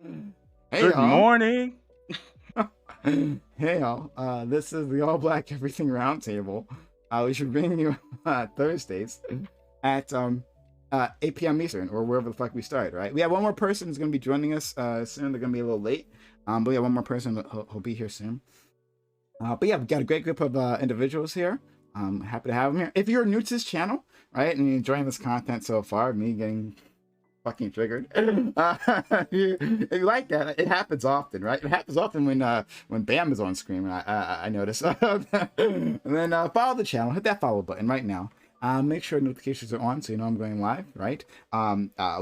Hey Good y'all. morning. Hey y'all. This is the All Black Everything Roundtable. We should bring you Thursdays at 8 p.m. Eastern or wherever the fuck we start. Right? We have one more person who's gonna be joining us soon. They're gonna be a little late, but yeah, one more person who'll be here soon. But yeah, we've got a great group of individuals here. Happy to have them here. If you're new to this channel, right, and you're enjoying this content so far, me getting fucking triggered. If you like that, it happens often, right? It happens often when Bam is on screen. I notice. And then follow the channel. Hit that follow button right now. Make sure notifications are on so you know I'm going live, right?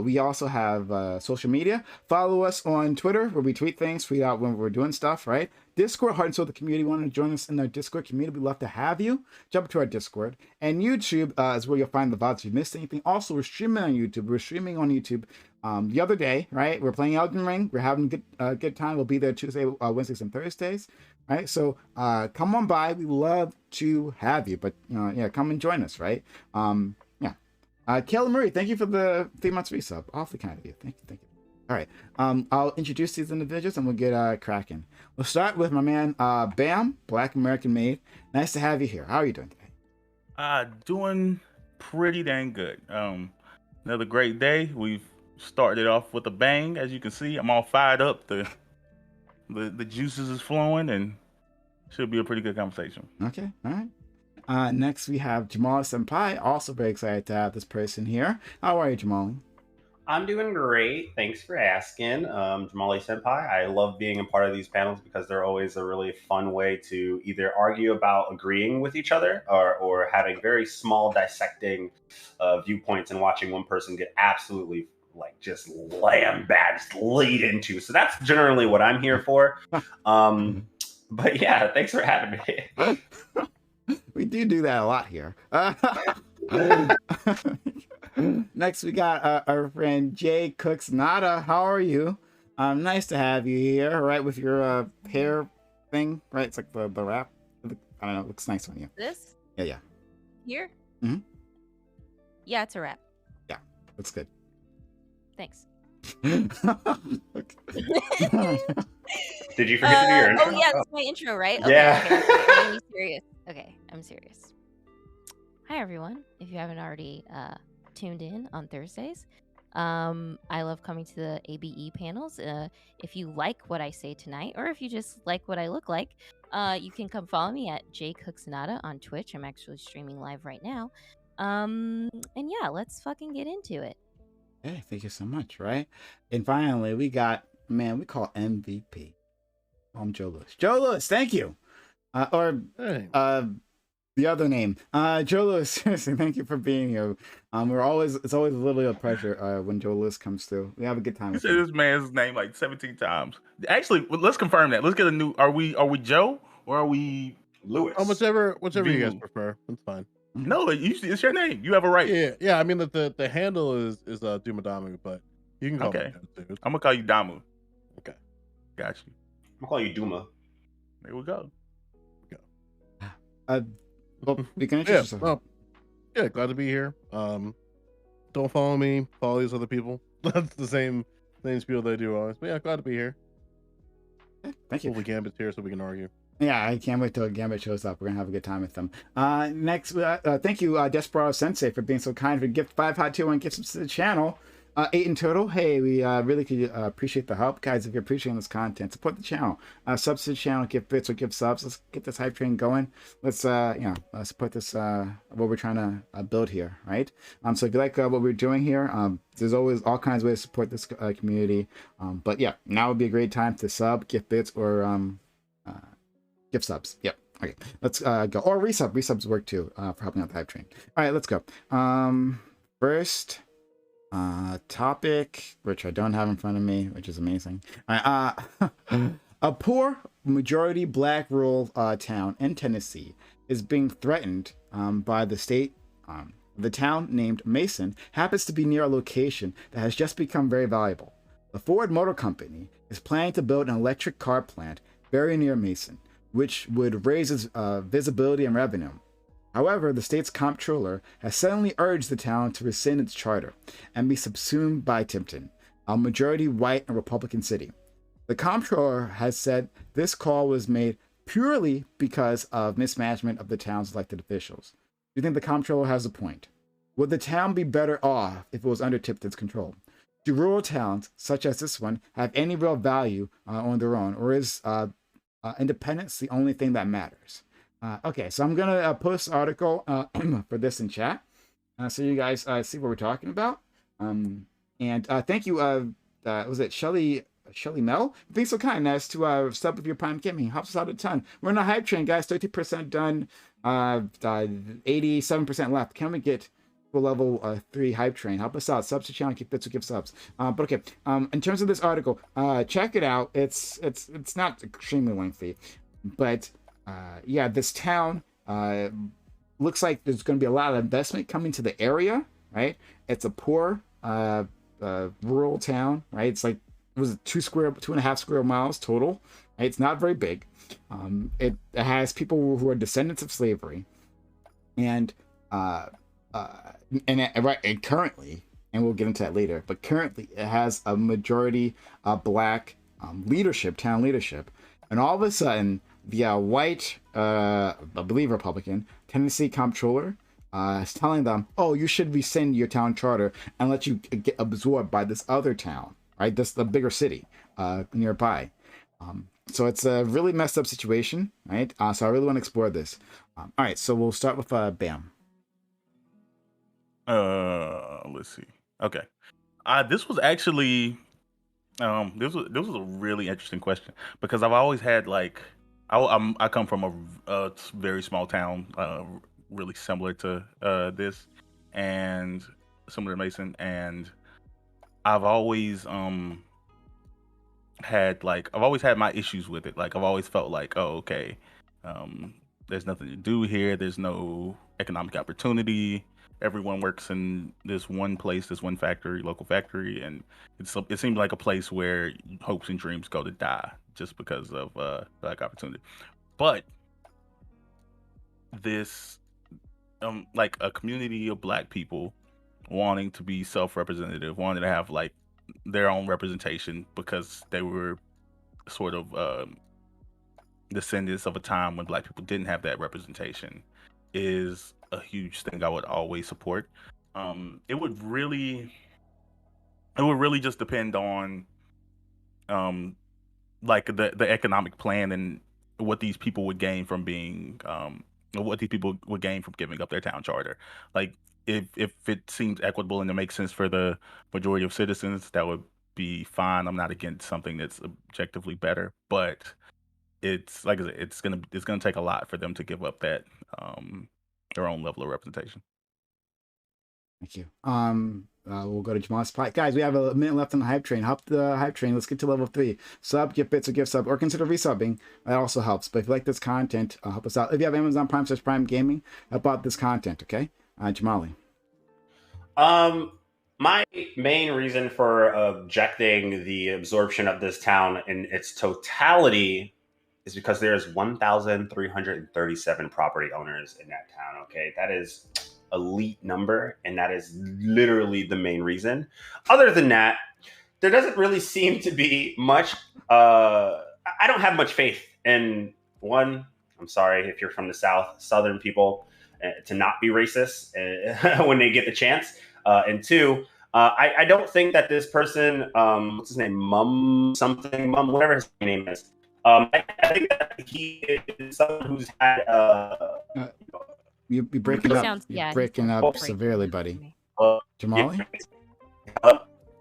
We also have social media. Follow us on Twitter where we tweet things, tweet out when we're doing stuff, right? Discord, Heart and Soul, the community. Want to join us in our Discord community? We'd love to have you. Jump to our Discord. And YouTube is where you'll find the VODs if you missed anything. Also, we're streaming on YouTube. We're streaming on YouTube the other day, right? We're playing Elden Ring. We're having a good time. We'll be there Tuesday, Wednesdays, and Thursdays, right? So come on by. We love to have you. But, yeah, come and join us, right? Yeah. Kayla Murray, thank you for the 3 months resub. Awfully kind of you. Thank you. All right. I'll introduce these individuals and we'll get cracking. We'll start with my man, Bam, Black American Made. Nice to have you here. How are you doing today? Doing pretty dang good. Another great day. We've started it off with a bang. As you can see, I'm all fired up. The juices is flowing and should be a pretty good conversation. Okay. All right. Next we have Jamal Senpai. Also very excited to have this person here. How are you, Jamal? I'm doing great. Thanks for asking. Jamal Senpai. I love being a part of these panels because they're always a really fun way to either argue about agreeing with each other or having very small dissecting viewpoints and watching one person get absolutely just lambasted laid into. So that's generally what I'm here for. But yeah, thanks for having me. We do that a lot here. Next, we got our friend Jay Cooks Nada. How are you? Nice to have you here, right? With your hair thing, right? It's like the wrap. I don't know. It looks nice on you. This? Yeah. Here? Mm-hmm. Yeah, it's a wrap. Yeah, looks good. Thanks. Did you forget to do your intro? Oh yeah, that's my intro, right? Okay, Yeah. Okay. I'm serious. Okay, I'm serious. Hi everyone. If you haven't already tuned in on Thursdays, I love coming to the ABE panels. If you like what I say tonight, or if you just like what I look like, you can come follow me at jcooksnada on Twitch. I'm actually streaming live right now. And yeah, let's fucking get into it. Hey, thank you so much, right? And finally, we got, man, we call MVP. I'm Joe Lewis. Joe Lewis, thank you. The other name, Joe Lewis. Seriously, thank you for being here. It's always a little bit of pleasure when Joe Lewis comes through. We have a good time. You said this man's name like 17 times. Actually, let's confirm that. Let's get a new. Are we Joe or are we Lewis? Oh, whichever you guys prefer. That's fine. No, it's your name. You have a right. Yeah. I mean, the handle is Dumadamu, but you can call me that too. I'm gonna call you Damu. Okay, I'm got you. gonna call you Duma. There we go. Well, you can introduce yourself. Well, yeah, glad to be here. Don't follow me. Follow these other people. That's the same spiel they do always. But yeah, glad to be here. Thank you. Hopefully Gambit's here so we can argue. Yeah, I can't wait till Gambit shows up. We're gonna have a good time with them. Next, thank you, Desperado Sensei, for being so kind to gift 5 hot tier 1 gifts to the channel. 8 in total. Hey, we really could appreciate the help, guys. If you're appreciating this content, support the channel. Subs to the channel, give bits or give subs. Let's get this hype train going. Let's support this what we're trying to build here, right? So if you like what we're doing here, there's always all kinds of ways to support this community. But yeah, now would be a great time to sub, gift bits, or gift subs. Yep. Okay, let's go. Or resub. Resubs work too for helping out the hype train. All right, let's go. First topic, which I don't have in front of me, which is amazing. A poor majority black rural town in Tennessee is being threatened by the state. The town, named Mason, happens to be near a location that has just become very valuable. The Ford Motor Company is planning to build an electric car plant very near Mason, which would raise its visibility and revenue. However, the state's comptroller has suddenly urged the town to rescind its charter and be subsumed by Tipton. a majority white and Republican city. The comptroller has said this call was made purely because of mismanagement of the town's elected officials. Do you think the comptroller has a point? Would the town be better off if it was under Tipton's control? Do rural towns, such as this one, have any real value on their own, or is independence the only thing that matters? Okay, so I'm gonna post an article for this in chat, so you guys see what we're talking about. And thank you. Was it Shelly Mel? Being so kind as to sub with your Prime Gaming. Helps us out a ton. We're on a hype train, guys. 30% done. 87% left. Can we get to a level 3 hype train? Help us out. Subs to channel. Keep bits to give subs. But okay. In terms of this article, check it out. It's not extremely lengthy, but yeah, this town looks like there's going to be a lot of investment coming to the area. Right? It's a poor rural town. Right? It's like, was it 2.5 square miles total? Right? It's not very big. It has people who are descendants of slavery, and currently, and we'll get into that later, but currently it has a majority black town leadership, and all of a sudden the white, I believe Republican Tennessee comptroller is telling them, oh, you should rescind your town charter and let you get absorbed by this other town, right? That's the bigger city nearby. So it's a really messed up situation, right? So I really want to explore this. All right, so we'll start with Bam. Let's see. Okay. This was actually this was a really interesting question, because I've always had like I come from a very small town, really similar to this, and similar to Mason, and I've always had my issues with it. Like, I've always felt like, oh, okay, there's nothing to do here. There's no economic opportunity. Everyone works in this one place, this one factory, local factory, and it seems like a place where hopes and dreams go to die just because of lack of opportunity. But this, like, a community of Black people wanting to be self-representative, wanting to have like their own representation, because they were sort of descendants of a time when Black people didn't have that representation, is a huge thing I would always support. It would really just depend on like the economic plan and what these people would gain from being what these people would gain from giving up their town charter. Like, if it seems equitable and it makes sense for the majority of citizens, that would be fine. I'm not against something that's objectively better, but it's like I said, it's gonna take a lot for them to give up that their own level of representation. Thank you. We'll go to Jamal Senpai. Guys, we have a minute left on the hype train. Hop the hype train. Let's get to level 3. Sub, gift bits, or gift sub, or consider resubbing. That also helps. But if you like this content, help us out. If you have Amazon Prime / Prime Gaming, help out this content. Okay, Jamali. My main reason for objecting the absorption of this town in its totality is because there's 1,337 property owners in that town. Okay, that is elite number, and that is literally the main reason. Other than that, there doesn't really seem to be much. I don't have much faith in, one, I'm sorry if you're from the Southern people, to not be racist when they get the chance. And two, I don't think that this person, what's his name, Mum, whatever his name is. I think that he is someone who's had. You're breaking up. You're breaking up severely, buddy. Jamali?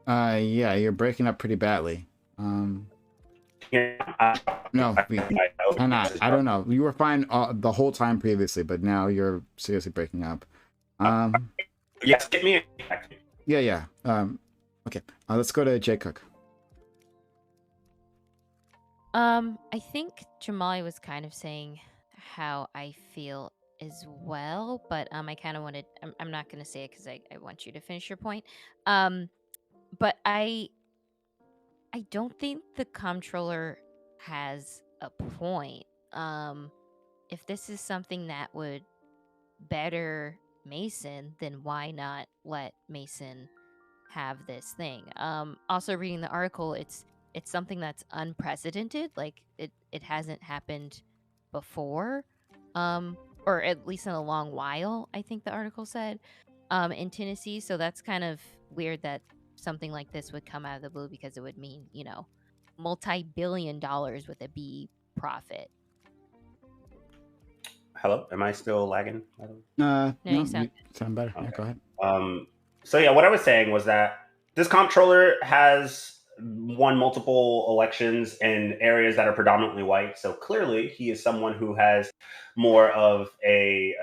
Yeah, you're breaking up pretty badly. No, we cannot. I don't know. You were fine the whole time previously, but now you're seriously breaking up. Yes, get me. Yeah. Okay. Let's go to Jay Cook. I think Jamali was kind of saying how I feel as well, but I kind of wanted. I'm not going to say it because I want you to finish your point. But I don't think the comptroller has a point. If this is something that would better Mason, then why not let Mason have this thing. Also reading the article, it's something that's unprecedented. Like it hasn't happened before, or at least in a long while, I think the article said, in Tennessee. So that's kind of weird that something like this would come out of the blue, because it would mean, multi-billion dollars with a B profit. Hello, am I still lagging? No, you sound you sound better. Okay. Yeah, go ahead. So yeah, what I was saying was that this comptroller has won multiple elections in areas that are predominantly white. So clearly, he is someone who has more of a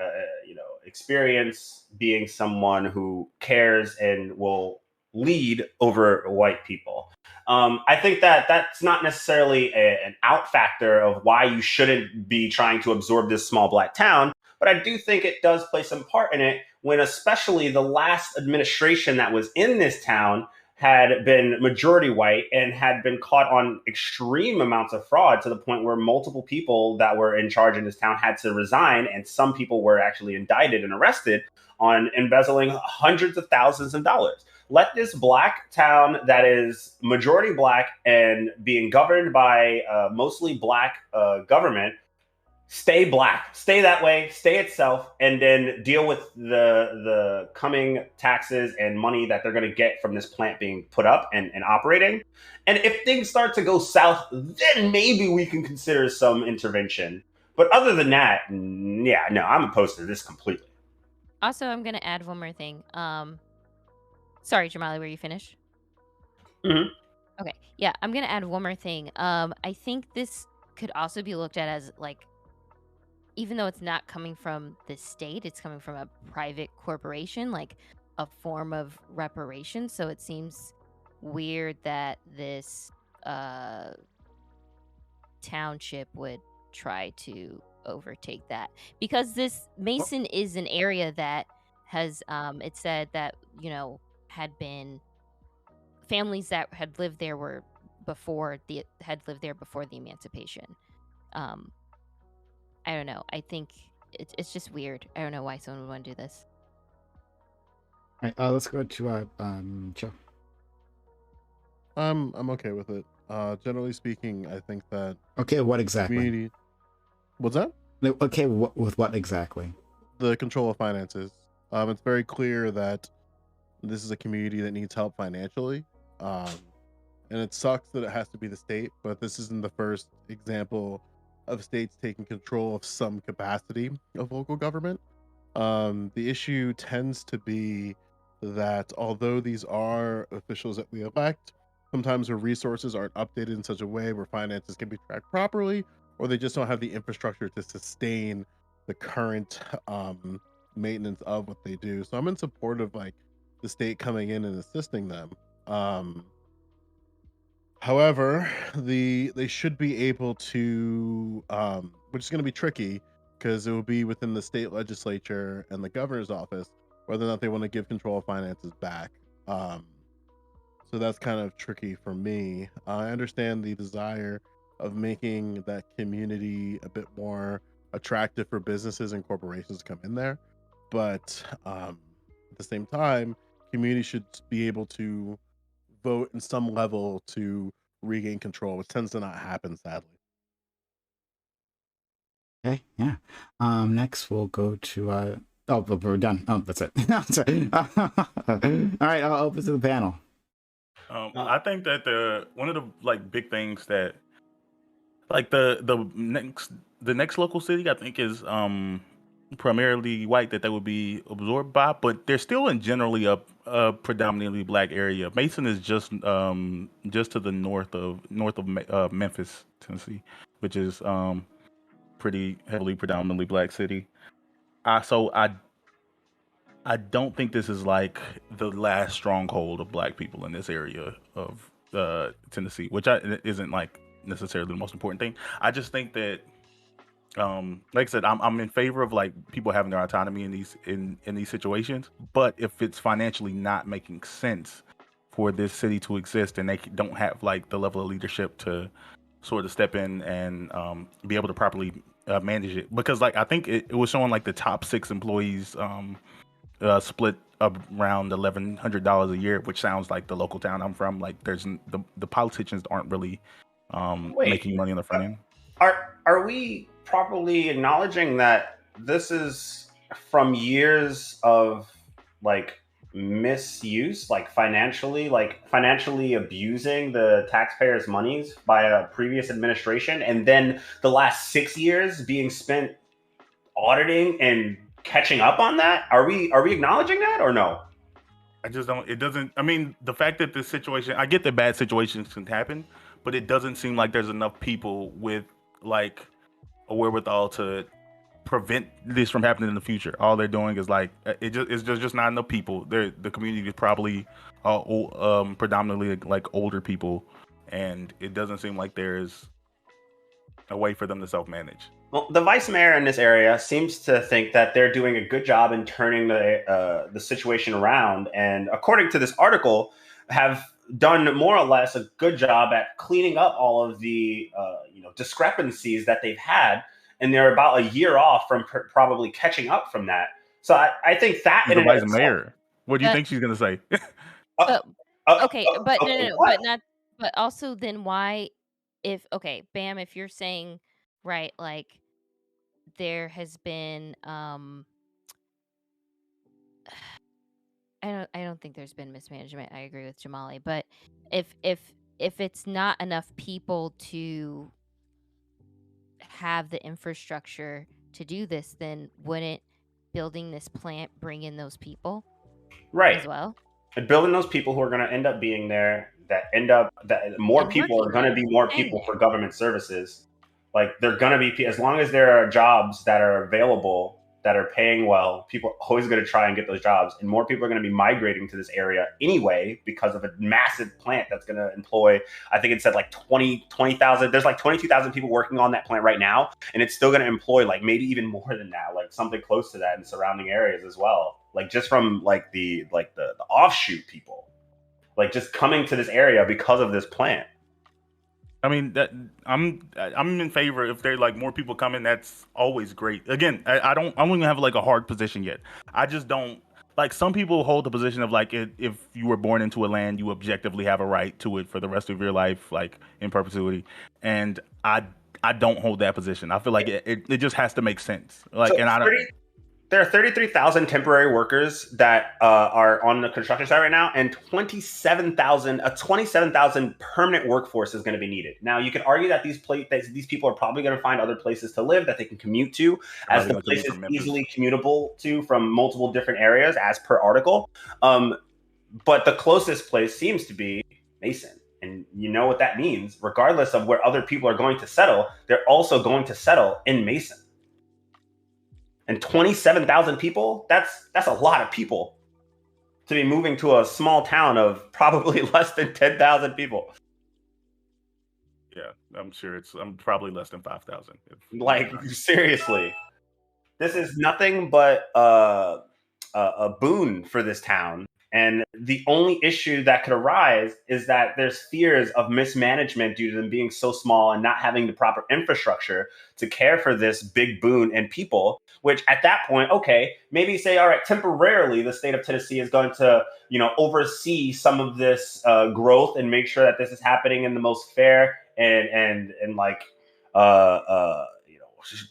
experience being someone who cares and will lead over white people. I think that that's not necessarily an out factor of why you shouldn't be trying to absorb this small black town, but I do think it does play some part in it when especially the last administration that was in this town had been majority white and had been caught on extreme amounts of fraud to the point where multiple people that were in charge in this town had to resign, and some people were actually indicted and arrested on embezzling hundreds of thousands of dollars. Let this black town that is majority black and being governed by mostly black government stay black, stay that way, stay itself, and then deal with the coming taxes and money that they're going to get from this plant being put up and operating. And if things start to go south, then maybe we can consider some intervention. But other than that, yeah, no, I'm opposed to this completely. Also, I'm gonna add one more thing. Sorry, Jamali, were you finished? Mm-hmm. Okay, yeah, I'm gonna add one more thing. I think this could also be looked at as, like, even though it's not coming from the state, it's coming from a private corporation, like a form of reparation. So it seems weird that this township would try to overtake that, because this Mason is an area that has it said that had been families that had lived there before the emancipation. I don't know. I think it's just weird. I don't know why someone would want to do this. All right, let's go to Joe. I'm okay with it. Generally speaking, I think that Okay, what exactly? community. What's that? Okay, with what exactly? The control of finances. It's very clear that this is a community that needs help financially. And it sucks that it has to be the state, but this isn't the first example of states taking control of some capacity of local government. The issue tends to be that although these are officials that we elect, sometimes their resources aren't updated in such a way where finances can be tracked properly, or they just don't have the infrastructure to sustain the current maintenance of what they do. So I'm in support of like the state coming in and assisting them. However, they should be able to, which is going to be tricky because it will be within the state legislature and the governor's office whether or not they want to give control of finances back. So that's kind of tricky for me. I understand the desire of making that community a bit more attractive for businesses and corporations to come in there, but at the same time, community should be able to vote in some level to regain control, which tends to not happen, sadly. Okay, yeah. Next we'll go to oh, we're done. Oh, that's it. Sorry. All right, I'll open to the panel. I think that one of the like big things that like the next local city I think is primarily white that they would be absorbed by, but they're still in generally a predominantly black area. Mason is just to the north of Memphis, Tennessee, which is pretty heavily predominantly black city. So I don't think this is like the last stronghold of black people in this area of Tennessee, which isn't like necessarily the most important thing. I just think that, like I said, I'm in favor of like people having their autonomy in these situations. But if it's financially not making sense for this city to exist, and they don't have like the level of leadership to sort of step in and be able to properly manage it, because like I think it was showing like the top 6 employees split around $1,100 a year, which sounds like the local town I'm from. Like the politicians aren't really Wait, making money on the front end. are we properly acknowledging that this is from years of like misuse, like financially abusing the taxpayers' monies by a previous administration, and then the last 6 years being spent auditing and catching up on that? Are we acknowledging that or no? I just don't. It doesn't. I mean, the fact that this situation, I get that bad situations can happen, but it doesn't seem like there's enough people with like a wherewithal to prevent this from happening in the future. All they're doing is like it's just not enough people. The community is probably predominantly like older people, and it doesn't seem like there's a way for them to self-manage. Well, the vice mayor in this area seems to think that they're doing a good job in turning the situation around, and according to this article, have done more or less a good job at cleaning up all of the discrepancies that they've had, and they're about a year off from probably catching up from that. So I think that She's in the and of vice itself- mayor. What do you think she's gonna say? Okay, but no, what? but not. But also, then why? If Bam, if you're saying right, like there has been, I don't think there's been mismanagement. I agree with Jamali, but if it's not enough people to have the infrastructure to do this, then wouldn't building this plant bring in those people Right. as well? And building those people who are going to end up being there, that more And people are working going to there, be more staying people there. for government services. Like they're going to be, as long as there are jobs that are available that are paying well, people are always going to try and get those jobs, and more people are going to be migrating to this area anyway because of a massive plant that's going to employ, I think it said like 20,000. There's like 22,000 people working on that plant right now, and it's still going to employ like maybe even more than that, like something close to that in surrounding areas as well. Like just from like the offshoot people, like just coming to this area because of this plant. I mean, that I'm in favor if there like more people coming. That's always great. Again, I don't even have like a hard position yet. I just don't like some people hold the position of like if you were born into a land, you objectively have a right to it for the rest of your life, like in perpetuity. And I don't hold that position. I feel like it just has to make sense. Like, So and I don't. there are 33,000 temporary workers that are on the construction site right now, and 27,000 permanent workforce is going to be needed. Now, you can argue that these people are probably going to find other places to live that they can commute to, as the place is easily commutable to from multiple different areas, as per article. But the closest place seems to be Mason. And you know what that means. Regardless of where other people are going to settle, they're also going to settle in Mason. And 27,000 people, that's a lot of people to be moving to a small town of probably less than 10,000 people. Yeah, I'm sure I'm probably less than 5,000. Like, seriously. This is nothing but a boon for this town. And the only issue that could arise is that there's fears of mismanagement due to them being so small and not having the proper infrastructure to care for this big boon and people, which at that point, okay, maybe say, all right, temporarily the state of Tennessee is going to, oversee some of this growth and make sure that this is happening in the most fair and like,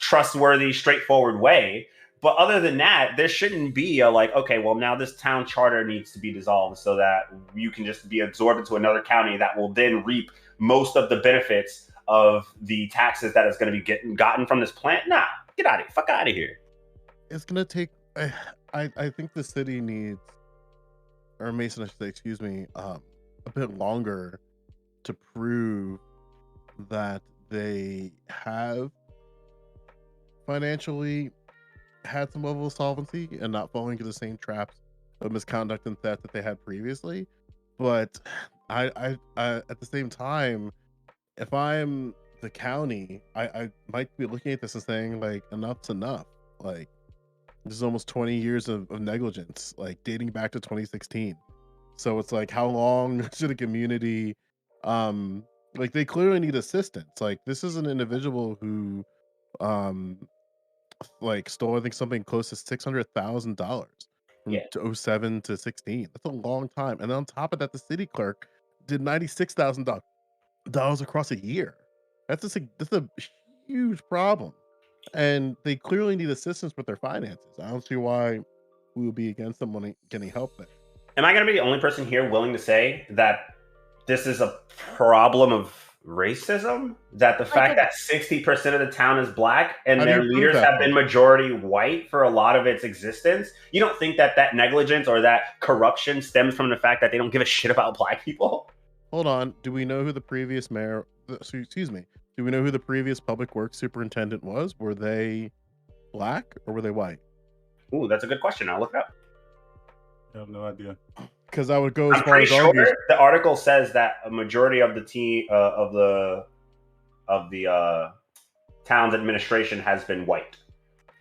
trustworthy, straightforward way. But other than that, there shouldn't be a like, okay, well, now this town charter needs to be dissolved so that you can just be absorbed into another county that will then reap most of the benefits of the taxes that is going to be gotten from this plant. Nah, get out of here. Fuck out of here. It's going to take, I think the city needs, or Mason, I should say, excuse me, a bit longer to prove that they have financially had some level of solvency and not falling into the same traps of misconduct and theft that they had previously. But I at the same time, if I'm the county, I might be looking at this and saying like, enough's enough. Like, this is almost 20 years of negligence, like dating back to 2016. So it's like, how long should a community, like they clearly need assistance. Like this is an individual who, like stole, I think something close to $600,000. from Yeah. 07 to 16. That's a long time. And then on top of that, the city clerk did $96,000 across a year. That's a huge problem. And they clearly need assistance with their finances. I don't see why we would be against them getting help there. Am I going to be the only person here willing to say that this is a problem of racism? That the fact that 60% of the town is black and their leaders have been majority white for a lot of its existence? You don't think that negligence or that corruption stems from the fact that they don't give a shit about black people? Hold on. Do we know who the previous mayor? Excuse me. Do we know who the previous public works superintendent was? Were they black or were they white? Ooh, that's a good question. I'll look it up. I have no idea. Because I would go as I'm far pretty as sure argue. the article says that a majority of the team of the town's administration has been white.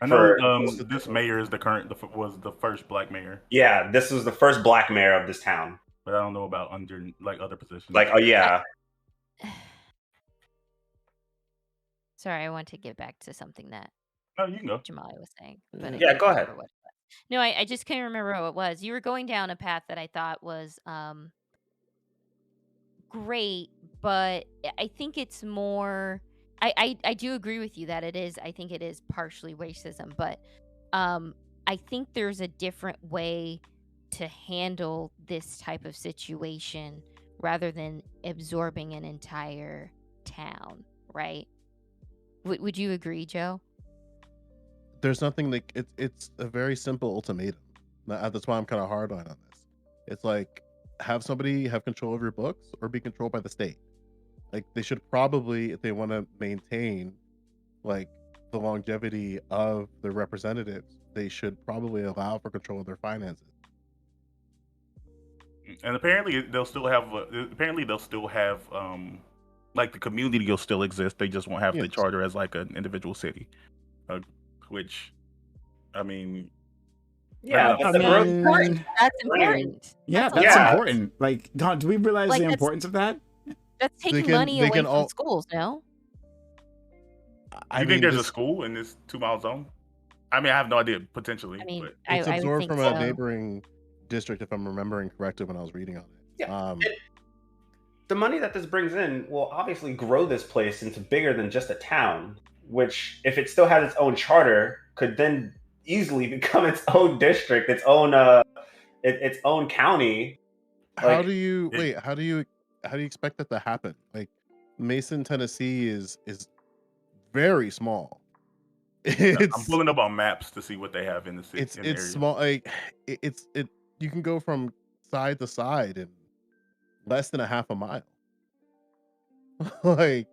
I know this mayor is was the first black mayor. Yeah, this was the first black mayor of this town. But I don't know about under other positions. Like, oh yeah. Sorry, I want to get back to something that you can go. Jamal was saying. But Yeah, go ahead. No, I just can't remember what it was. You were going down a path that I thought was great, but I think it's more. I do agree with you that it is. I think it is partially racism, but I think there's a different way to handle this type of situation rather than absorbing an entire town, right? Would you agree, Joe? There's nothing like it's a very simple ultimatum. That's why I'm kind of hard on this. It's like have somebody have control of your books or be controlled by the state. Like they should probably, if they want to maintain like the longevity of their representatives, they should probably allow for control of their finances. And apparently they'll still have like the community will still exist. They just won't have the charter as like an individual city, which, I mean, yeah, that's important. Yeah, that's important. Like, do we realize the importance of that? That's taking money away from schools, no? You think there's a school in this 2-mile zone? I mean, I have no idea, potentially. I mean, but it's absorbed from a neighboring district, if I'm remembering correctly when I was reading on it. Yeah. The money that this brings in will obviously grow this place into bigger than just a town, which, if it still has its own charter, could then easily become its own district, its own county. How do you expect that to happen? Like Mason, Tennessee is very small. I'm pulling up on maps to see what they have in the city. It's small. Like you can go from side to side in less than a half a mile. Like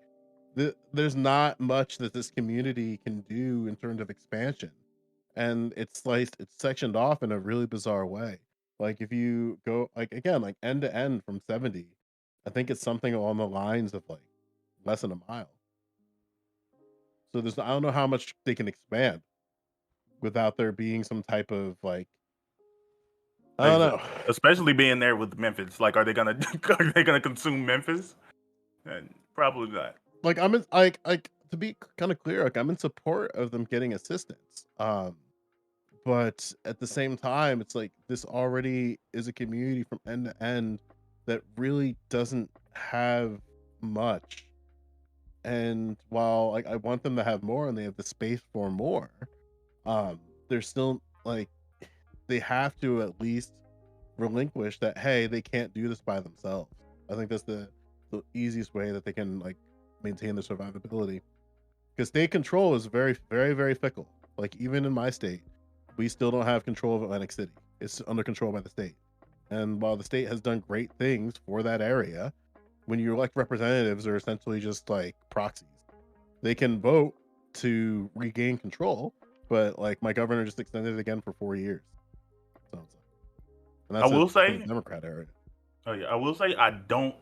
there's not much that this community can do in terms of expansion, and it's sectioned off in a really bizarre way. Like if you go like end to end from 70, I think it's something along the lines of like less than a mile. So I don't know how much they can expand without there being some type of like, I don't know. Especially being there with Memphis. Like, are they gonna consume Memphis? And probably not. Like to be kind of clear, like I'm in support of them getting assistance. But at the same time, it's like this already is a community from end to end that really doesn't have much. And while like I want them to have more and they have the space for more, they're still like they have to at least relinquish that, hey, they can't do this by themselves. I think that's the easiest way that they can like maintain their survivability. Because state control is very, very, very fickle. Like even in my state, we still don't have control of Atlantic City. It's under control by the state. And while the state has done great things for that area, when you elect representatives, are essentially just like proxies. They can vote to regain control, but like my governor just extended it again for 4 years. So, and that's I will say Democrat area. Oh yeah, I will say I don't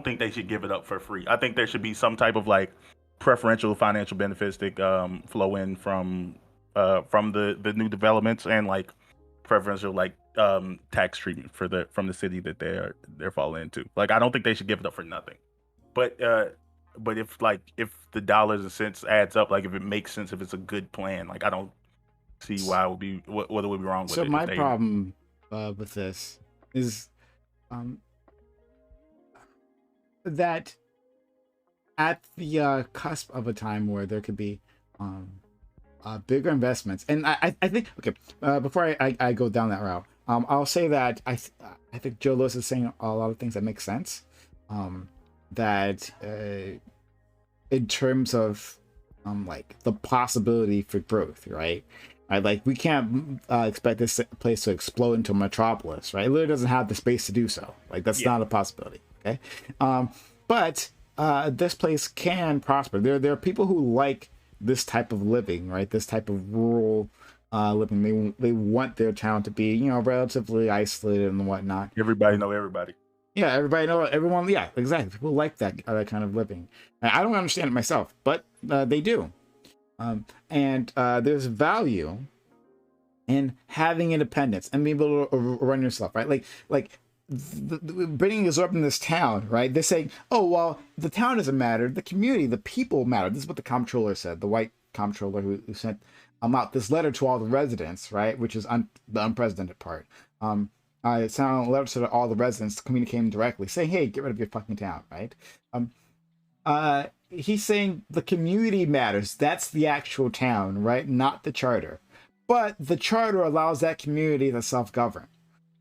think they should give it up for free. I think there should be some type of like preferential financial benefits that flow in from the new developments and like preferential like tax treatment from the city that they're falling into. Like I don't think they should give it up for nothing. But if the dollars and cents adds up, like if it makes sense, if it's a good plan, like I don't see why it would be what it would be wrong with it. So my problem with this is that at the cusp of a time where there could be bigger investments, and I think okay, before I go down that route, I'll say that I think Joe Lewis is saying a lot of things that make sense, that in terms of like the possibility for growth, right? Like we can't expect this place to explode into a metropolis, right? It literally doesn't have the space to do so. Like that's not a possibility. Okay, but this place can prosper. There are people who like this type of living, right? This type of rural living. They want their town to be, relatively isolated and whatnot. Everybody know everybody. Yeah, everybody know everyone. Yeah, exactly. People like that kind of living. And I don't understand it myself, but they do. And there's value in having independence and being able to run yourself, right? Like bringing us up in this town, right? They're saying, oh, well, the town doesn't matter. The community, the people matter. This is what the comptroller said, the white comptroller who sent out this letter to all the residents, right? Which is the unprecedented part. It sent out a letter to all the residents communicating directly, saying, hey, get rid of your fucking town, right? He's saying the community matters. That's the actual town, right? Not the charter. But the charter allows that community to self-govern.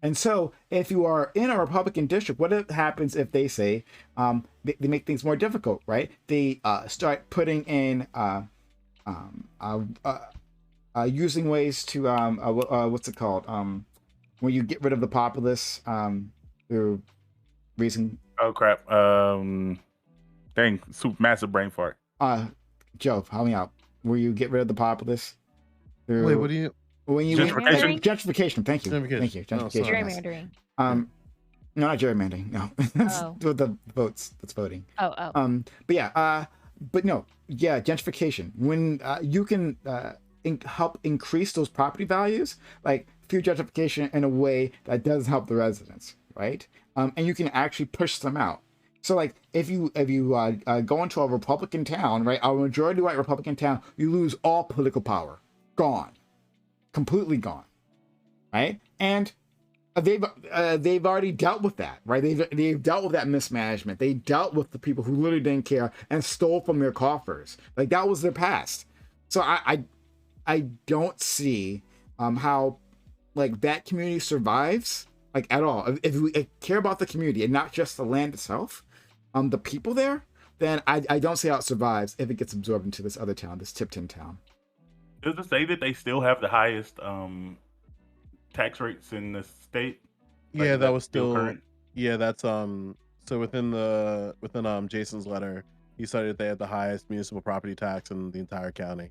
And so if you are in a Republican district, what happens if they say they make things more difficult, right? They start putting in using ways to what's it called? When you get rid of the populace through reason. Oh crap! Dang, massive brain fart. Joe, help me out. Where you get rid of the populace through. Wait, what do you? When you gentrification. Thank you. Thank you. Gentrification. Gerrymandering. No, not gerrymandering. No, that's with the votes. That's voting. But yeah. But no. Yeah, gentrification. When you can help increase those property values, like through gentrification in a way that does help the residents, right? And you can actually push them out. So like if you go into a Republican town, right, a majority white Republican town, you lose all political power, gone. Completely gone, right? And they've already dealt with that, right? They've dealt with that mismanagement. They dealt with the people who literally didn't care and stole from their coffers. Like that was their past. So I don't see how like that community survives like at all. If we care about the community and not just the land itself, the people there, then I don't see how it survives if it gets absorbed into this other town, this Tipton town. Does it say that they still have the highest tax rates in the state? Like, yeah, that was still current? Yeah, that's so within Jason's letter, he cited they had the highest municipal property tax in the entire county.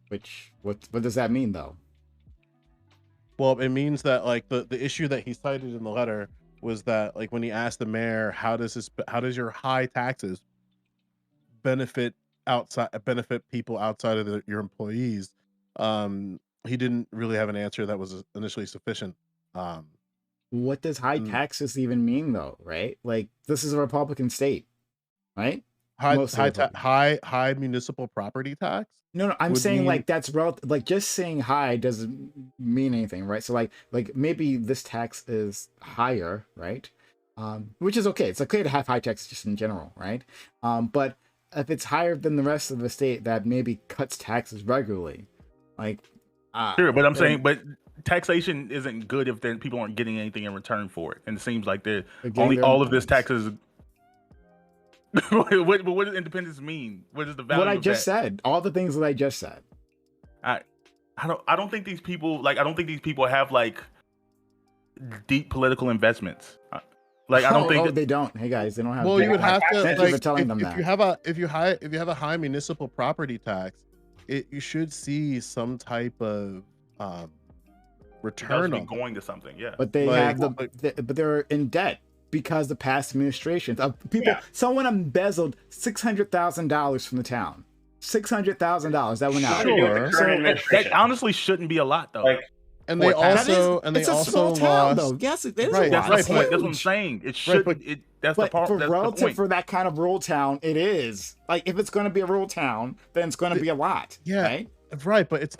Which what does that mean though? Well, it means that like the issue that he cited in the letter was that like when he asked the mayor, how does your high taxes benefit people outside of your employees, he didn't really have an answer that was initially sufficient. What does high taxes even mean though, right? Like this is a Republican state, right? High municipal property tax. No, I'm saying like that's relative. Like just saying high doesn't mean anything, right? So like maybe this tax is higher, right? Which is okay. It's okay to have high taxes just in general, right? But if it's higher than the rest of the state, that maybe cuts taxes regularly, like sure. But I'm saying, but taxation isn't good if then people aren't getting anything in return for it, and it seems like they're only all of this taxes. what does independence mean? What is the value? What I just said, all the things that I just said. I don't think these people have like deep political investments. Like I don't think they don't. Hey guys, they don't have. Well, you would have to. Thank you for telling them that. If you have a high municipal property tax, you should see some type of return on going to something. Yeah, but they have but they're in debt because the past administrations of people. Yeah. Someone embezzled $600,000 from the town. $600,000 that went out. Sure. So that honestly shouldn't be a lot though. Like, and they also lost. Town, though. Yes, it is. Right, that's the point. That's what I'm saying. It should. Right, that's the part. For that kind of rural town, it is. Like if it's going to be a rural town, then it's going to be a lot. Yeah, right. Right, but it's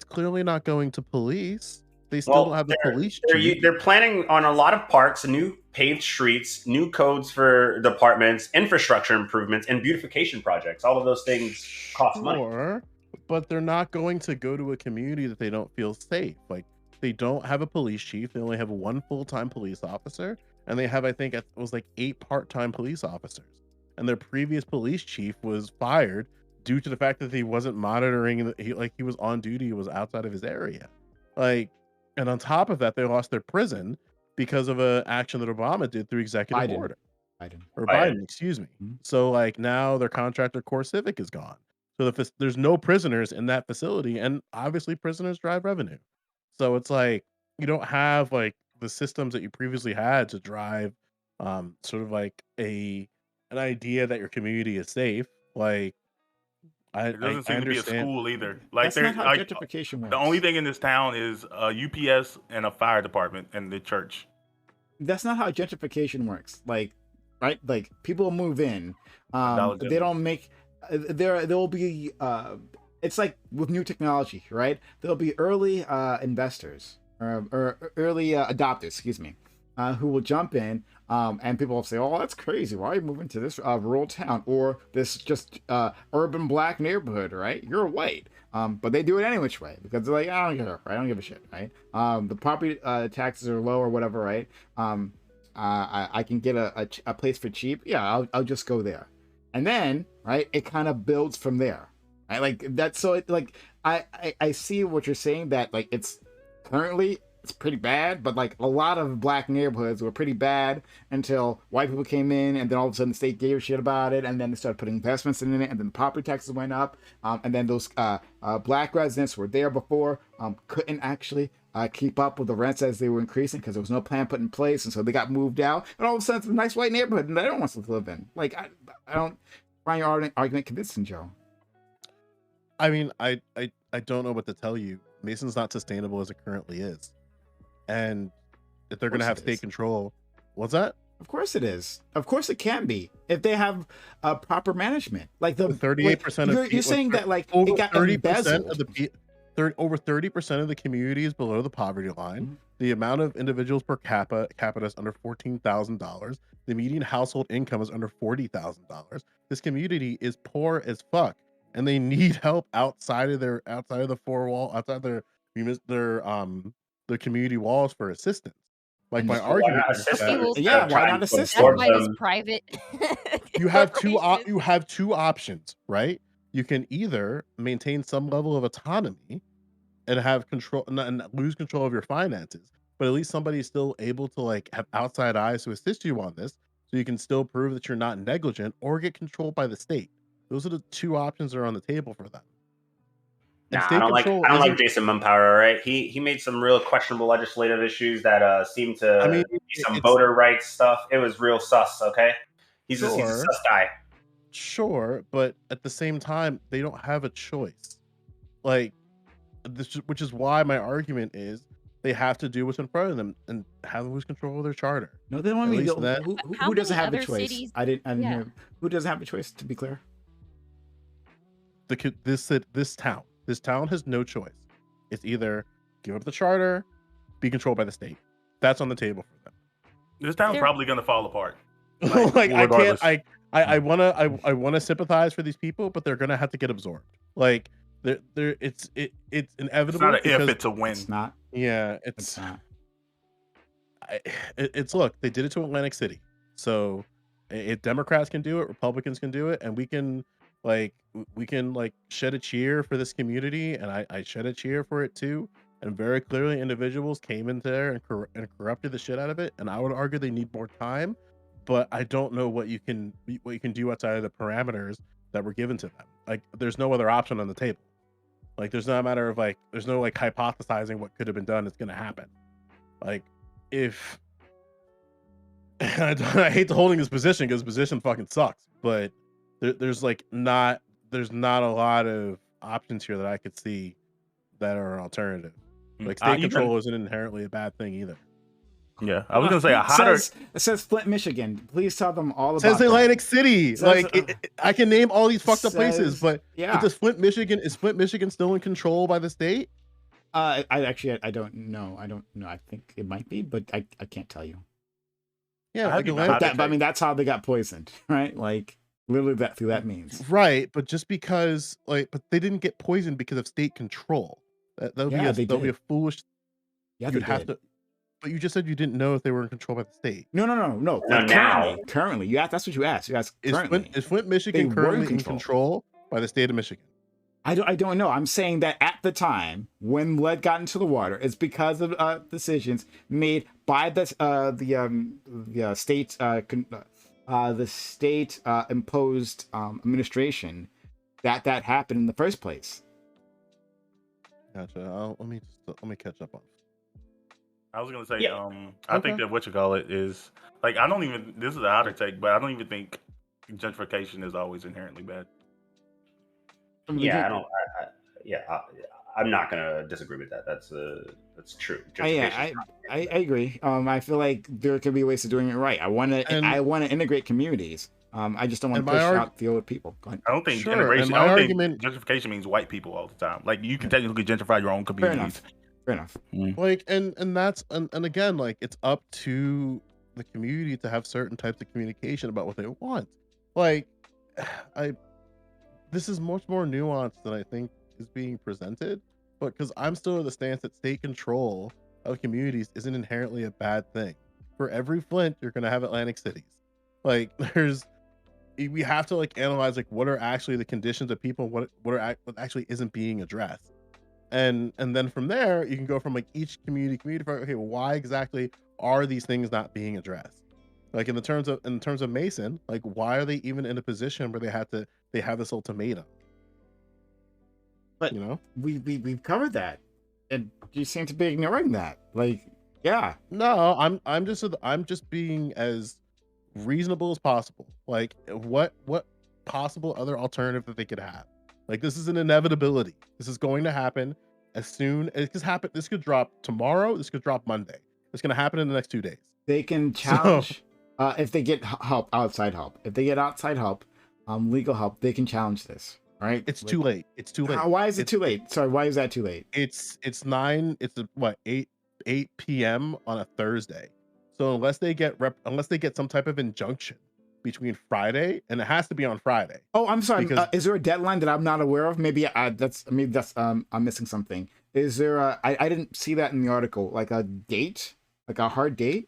clearly not going to police. They still don't have the police chief. They're planning on a lot of parks, new paved streets, new codes for departments, infrastructure improvements, and beautification projects. All of those things cost money. But they're not going to go to a community that they don't feel safe. Like, they don't have a police chief. They only have one full-time police officer, and they have, I think it was like 8 part-time police officers. And their previous police chief was fired due to the fact that he wasn't monitoring. He was on duty, he was outside of his area. Like, and on top of that, they lost their prison because of an action that Obama did through executive order. Biden, excuse me. Mm-hmm. So like now their contractor Core Civic is gone. So there's no prisoners in that facility, and obviously prisoners drive revenue. So it's like you don't have like the systems that you previously had to drive sort of like an idea that your community is safe. Like it doesn't seem to be a school either. Like that's not how gentrification works. The only thing in this town is a UPS and a fire department and the church. That's not how gentrification works. Like, right? Like people move in. They don't make. There will be. It's like with new technology, right? There'll be early investors or early adopters. Excuse me. Who will jump in, and people will say, "Oh, that's crazy! Why are you moving to this rural town or this just urban black neighborhood?" Right? You're white, but they do it any which way because they're like, "I don't care. Right? I don't give a shit." Right? The property taxes are low or whatever. Right? I can get a place for cheap. Yeah, I'll just go there, and then right, it kind of builds from there. Right? Like that's so. Like I see what you're saying that like it's currently. It's pretty bad, but like a lot of black neighborhoods were pretty bad until white people came in, and then all of a sudden the state gave a shit about it, and then they started putting investments in it, and then property taxes went up, and then those black residents who were there before couldn't actually keep up with the rents as they were increasing because there was no plan put in place, and so they got moved out, and all of a sudden it's a nice white neighborhood, and they don't want to live in. Like I don't find your argument convincing, Joe. I mean, I don't know what to tell you. Mason's not sustainable as it currently is. And if they're going to have state control, what's that? Of course it is. Of course it can be if they have proper management. Like the 38% of you're saying that like over it got 30% of the over 30% of the community is below the poverty line. Mm-hmm. The amount of individuals per capita is under $14,000. The median household income is under $40,000. This community is poor as fuck, and they need help outside of the community walls for assistance. Like my argument is that, why not assist? That's why it's private. You have two options, right? You can either maintain some level of autonomy and have control and lose control of your finances, but at least somebody's still able to like have outside eyes to assist you on this, so you can still prove that you're not negligent, or get controlled by the state. Those are the two options that are on the table for them. Nah, I don't like Jason Mumpower, right? He made some real questionable legislative issues that seemed to be some voter rights stuff. It was real sus, okay? He's a sus guy. Sure, but at the same time, they don't have a choice. Like, which is why my argument is they have to do what's in front of them and have lose control of their charter. No, they don't want me to. Who doesn't have a choice? Cities? I didn't hear. Who doesn't have a choice? To be clear, this town. This town has no choice. It's either give up the charter, be controlled by the state. That's on the table for them. This town's probably going to fall apart. Like I can't. I wanna sympathize for these people, but they're gonna have to get absorbed. Like it's inevitable. It's not an if, it's a when. It's not. Yeah, it's not. It's look. They did it to Atlantic City, so if Democrats can do it, Republicans can do it, and we can shed a cheer for this community, and I shed a cheer for it too. And very clearly, individuals came in there and corrupted the shit out of it. And I would argue they need more time, but I don't know what you can do outside of the parameters that were given to them. Like, there's no other option on the table. Like, there's not a matter of there's no hypothesizing what could have been done. It's gonna happen. Like, if I hate holding this position because this position fucking sucks, but there's not a lot of options here that I could see that are an alternative. Like, state control isn't inherently a bad thing either. Yeah, I was gonna say it says Flint, Michigan. Please tell them all about. It says Atlantic City. I can name all these fucked up places, but yeah. Is Flint, Michigan still in control by the state? I don't know. I don't know. I think it might be, but I can't tell you. Yeah, I like don't know how But to I take- mean, that's how they got poisoned, right? Like literally that through that means. right, but just because but they didn't get poisoned because of state control. That would Yeah, they be a did. foolish. Yeah, You'd they have did. to, but you just said you didn't know if they were in control by the state. No. No, Like now. currently, you asked. That's what you asked. You asked currently. Is Flint, They Michigan were currently in in control by the state of Michigan? I don't know. I'm saying that at the time when lead got into the water, it's because of decisions made by the state the state imposed administration that happened in the first place. Gotcha. Let me catch up on. I was gonna say, Yeah. I think that what you call it is like I don't even. This is a hotter take, but I don't even think gentrification is always inherently bad. Yeah, I don't. I'm not gonna disagree with that. That's true. I agree. I feel like there could be ways of doing it right. I want And- to integrate communities. I just don't want And to my push arg- out the old people. Go ahead. I don't think Sure, and integration. my I don't argument- think gentrification means white people all the time. Like you can technically gentrify your own communities. Fair enough. Like and that's and again, like it's up to the community to have certain types of communication about what they want. Like this is much more nuanced than I think is being presented, but because I'm still in the stance that state control of communities isn't inherently a bad thing. For every Flint, you're gonna have Atlantic cities. Like we have to like analyze like what are actually the conditions of people, what actually isn't being addressed. And then from there you can go from like each community okay, well, why exactly are these things not being addressed? Like in terms of Mason, like why are they even in a position where they have this ultimatum? But you know, we've covered that, and you seem to be ignoring that. Like, yeah, no, I'm just being as reasonable as possible. Like what possible other alternative that they could have? Like this is an inevitability. This is going to happen as soon as this could drop tomorrow. This could drop Monday. It's going to happen in the next 2 days. they can challenge if they get help, outside help. If they get outside help, legal help, they can challenge this. Right? It's too late. It's too late. Why is it too late? Sorry, why is that too late? It's 8 p.m. on a Thursday. So unless they get some type of injunction between Friday, and it has to be on Friday. Oh, I'm sorry. Because- Is there a deadline that I'm not aware of? Maybe that's I'm missing something. Is there I didn't see that in the article, like a date, like a hard date?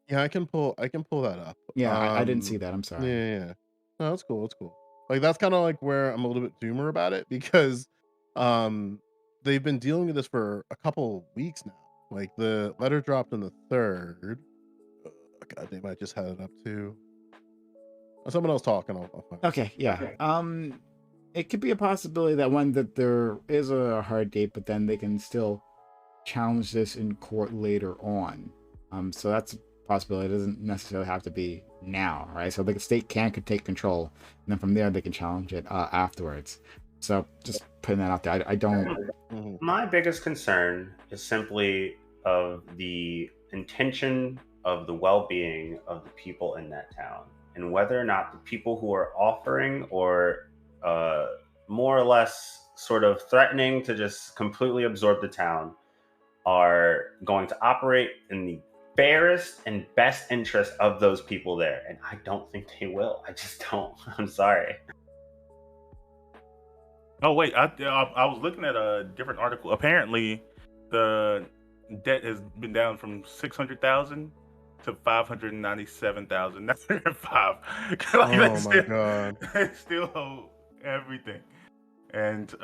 Yeah, I can pull that up. Yeah, I didn't see that. I'm sorry. Yeah. No, that's cool. It's cool. Like that's kind of like where I'm a little bit doomer about it because they've been dealing with this for a couple weeks now. Like the letter dropped on the 3rd. God damn, I just had it up too. Someone else talking. I'll find it. Okay, yeah. It could be a possibility that there is a hard date, but then they can still challenge this in court later on. So that's a possibility. It doesn't necessarily have to be now, right? So the state could take control, and then from there they can challenge it afterwards. So just putting that out there. I don't. Mhm. My biggest concern is simply of the intention of the well-being of the people in that town, and whether or not the people who are offering or more or less sort of threatening to just completely absorb the town are going to operate in the fairest and best interest of those people there. And I don't think they will. I just don't. I'm sorry. Oh wait, I was looking at a different article. Apparently, the debt has been down from 600,000 to 597,905. Oh my God. They still owe everything, and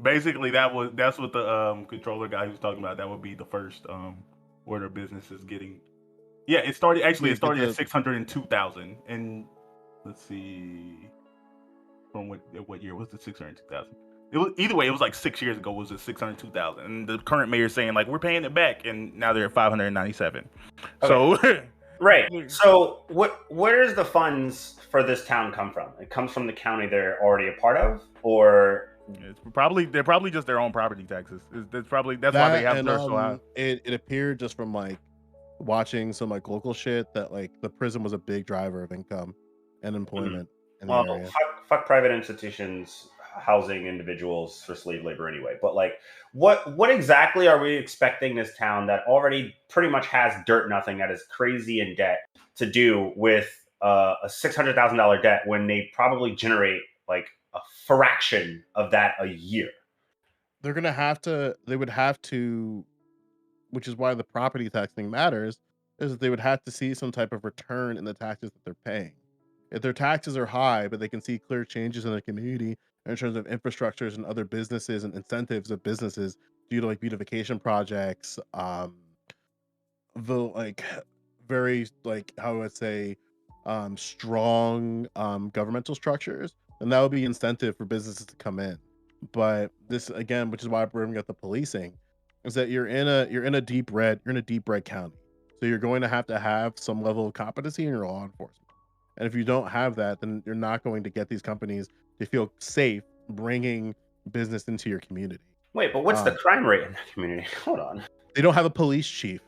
basically that's what the controller guy who's talking about. That would be the first where their business is getting. Yeah, it started at 602,000, and let's see. From what year was the 602,000? It was either way. It was like 6 years ago. Was it 602,000? And the current mayor's saying like we're paying it back, and now they're at 597. Okay. So Right. So where does the funds for this town come from? It comes from the county they're already a part of, or they're probably just their own property taxes. That's why they have theirs so high. It appeared just from like watching some like local shit that like the prison was a big driver of income and employment in the well, area. fuck private institutions. housing individuals for slave labor anyway. But like, what exactly are we expecting this town that already pretty much has dirt nothing, that is crazy in debt, to do with a $600,000 debt when they probably generate like a fraction of that a year? They're gonna have to. They would have to, which is why the property tax thing matters, is that they would have to see some type of return in the taxes that they're paying. If their taxes are high, but they can see clear changes in their community in terms of infrastructures and other businesses and incentives of businesses due to like beautification projects, the like very like how would I say strong governmental structures, then that would be incentive for businesses to come in. But this again, which is why I bring up the policing, is that you're in a deep red county. So you're going to have some level of competency in your law enforcement. And if you don't have that, then you're not going to get these companies to feel safe bringing business into your community. Wait, but what's the crime rate in that community? Hold on. They don't have a police chief.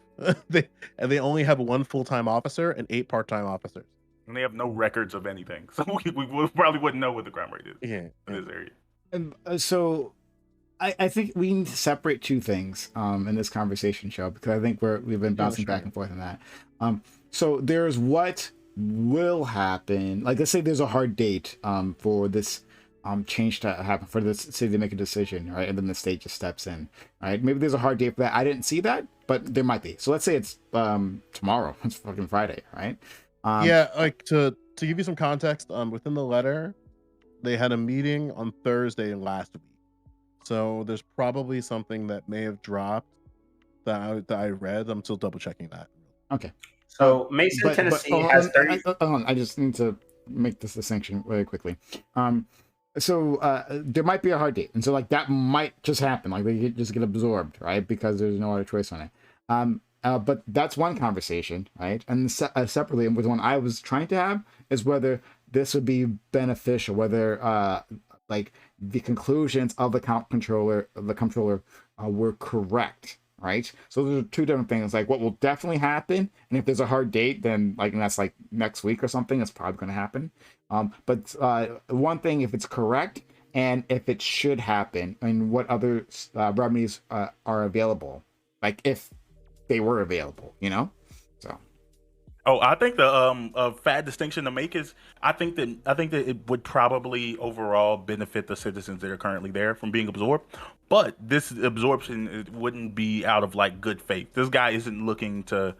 they only have 1 full-time officer and 8 part-time officers. And they have no records of anything, so we probably wouldn't know what the crime rate is in this area. And so I think we need to separate two things in this conversation, show, because I think we've been bouncing back and forth on that. So there's what will happen. Like, let's say there's a hard date for this change to happen, for the city to make a decision, right? And then the state just steps in, right? Maybe there's a hard date for that. I didn't see that, but there might be. So let's say it's tomorrow. It's fucking Friday, right? Yeah, like to give you some context, within the letter, they had a meeting on Thursday last week. So there's probably something that may have dropped that I read. I'm still double checking that. Okay. So Mason, Tennessee has 30. I just need to make this distinction very quickly. So there might be a hard date, and so like that might just happen. Like they just get absorbed, right? Because there's no other choice on it. But that's one conversation, right? And separately, and with one I was trying to have is whether this would be beneficial, whether like the conclusions of the comptroller were correct, right? So those are two different things. Like what will definitely happen, and if there's a hard date, then like, and that's like next week or something, it's probably going to happen. But one thing, if it's correct, and if it should happen, and what other remedies are available, like if they were available, you know. So. Oh, I think the fat distinction to make is I think that it would probably overall benefit the citizens that are currently there from being absorbed, but this absorption, it wouldn't be out of like good faith. This guy isn't looking to,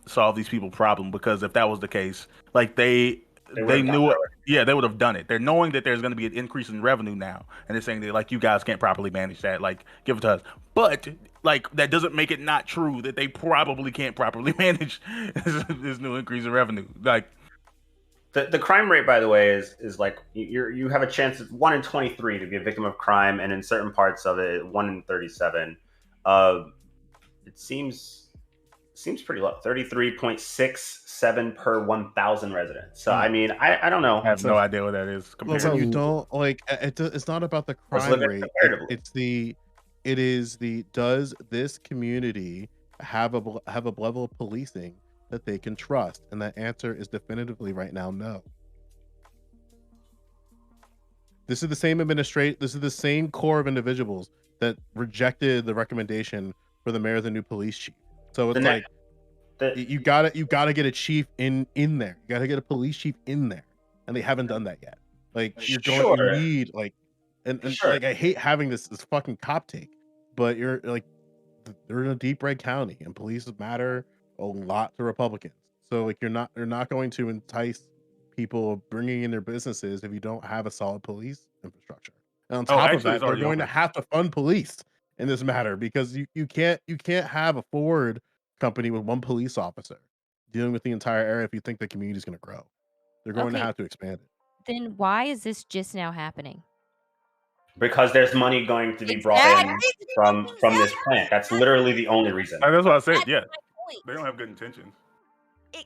solve these people's problem, because if that was the case, like they knew it. Yeah, they would have done it. They're knowing that there's going to be an increase in revenue now, and they're saying that like you guys can't properly manage that. Like give it to us, but like that doesn't make it not true that they probably can't properly manage this new increase in revenue. Like the crime rate, by the way, is like you have a chance of 1 in 23 to be a victim of crime, and in certain parts of it, 1 in 37. It seems pretty low. 33.67 per 1,000 residents. So I mean, I don't know. I have no idea what that is. Well, you don't like. It's not about the crime rate. Does this community have a level of policing that they can trust? And that answer is definitively right now no. This is the same This is the same core of individuals that rejected the recommendation for the mayor of the new police chief. So it's you gotta get a chief in there. You gotta get a police chief in there, and they haven't done that yet. Like you need like, and like I hate having this fucking cop take, but you're like, they're in a deep red county, and police matter a lot to Republicans. So like you're not going to entice people bringing in their businesses if you don't have a solid police infrastructure. And on top of that, they're going to have to fund police in this matter, because you can't have a Ford company with 1 police officer dealing with the entire area if you think the community is going to grow. They're going to have to expand it. Then why is this just now happening? Because there's money going to be brought in from this plant. That's literally the only reason. That's what I said. Yeah, they don't have good intentions,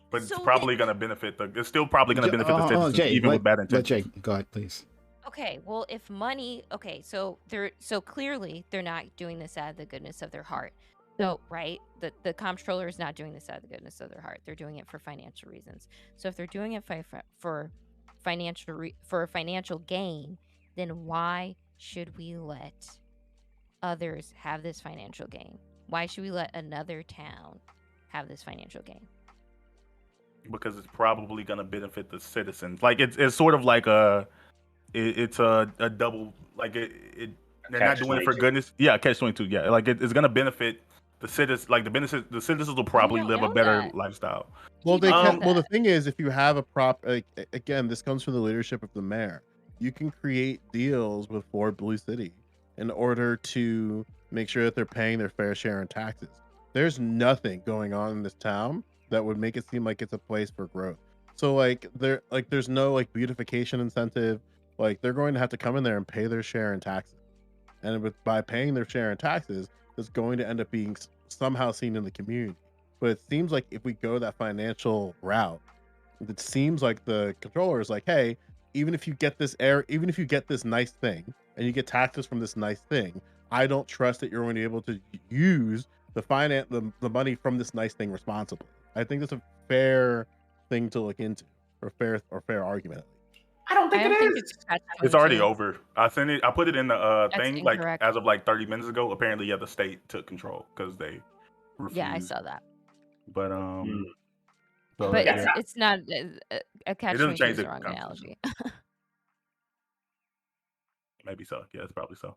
but it's probably going to benefit it's still probably going to benefit the citizens, even with bad intentions. Jay, go ahead, please. Okay, well, if money, so clearly they're not doing this out of the goodness of their heart. So, right, the comptroller is not doing this out of the goodness of their heart. They're doing it for financial reasons. So if they're doing it for financial gain, then why should we let others have this financial gain? Why should we let another town have this financial gain? Because it's probably going to benefit the citizens. Like it's sort of like it's a double, like they're not doing it for Catch-22. goodness. Yeah, catch-22. Yeah, like it's going to benefit the citizens. Like the citizens will probably don't live a know better that. lifestyle. Well, People they know can. Well, the that. thing is, if you have a again, this comes from the leadership of the mayor. You can create deals with Fort Blue City in order to make sure that they're paying their fair share in taxes. There's nothing going on in this town that would make it seem like it's a place for growth. So there's no like beautification incentive. Like they're going to have to come in there and pay their share in taxes, and by paying their share in taxes, it's going to end up being somehow seen in the community. But it seems like if we go that financial route, it seems like the controller is like, hey, even if you get this nice thing and you get taxes from this nice thing, I don't trust that you're going to be able to use the money from this nice thing responsibly. I think that's a fair thing to look into, or fair argument. I don't think I don't it think is. It's already 22. over. I put it in the That's thing like incorrect. as of like 30 minutes ago. Apparently, yeah, the state took control because they refused. Yeah, I saw that. But so, But yeah, it's not a catch doesn't 22 change is the the wrong conversation. analogy. maybe so. Yeah, it's probably so.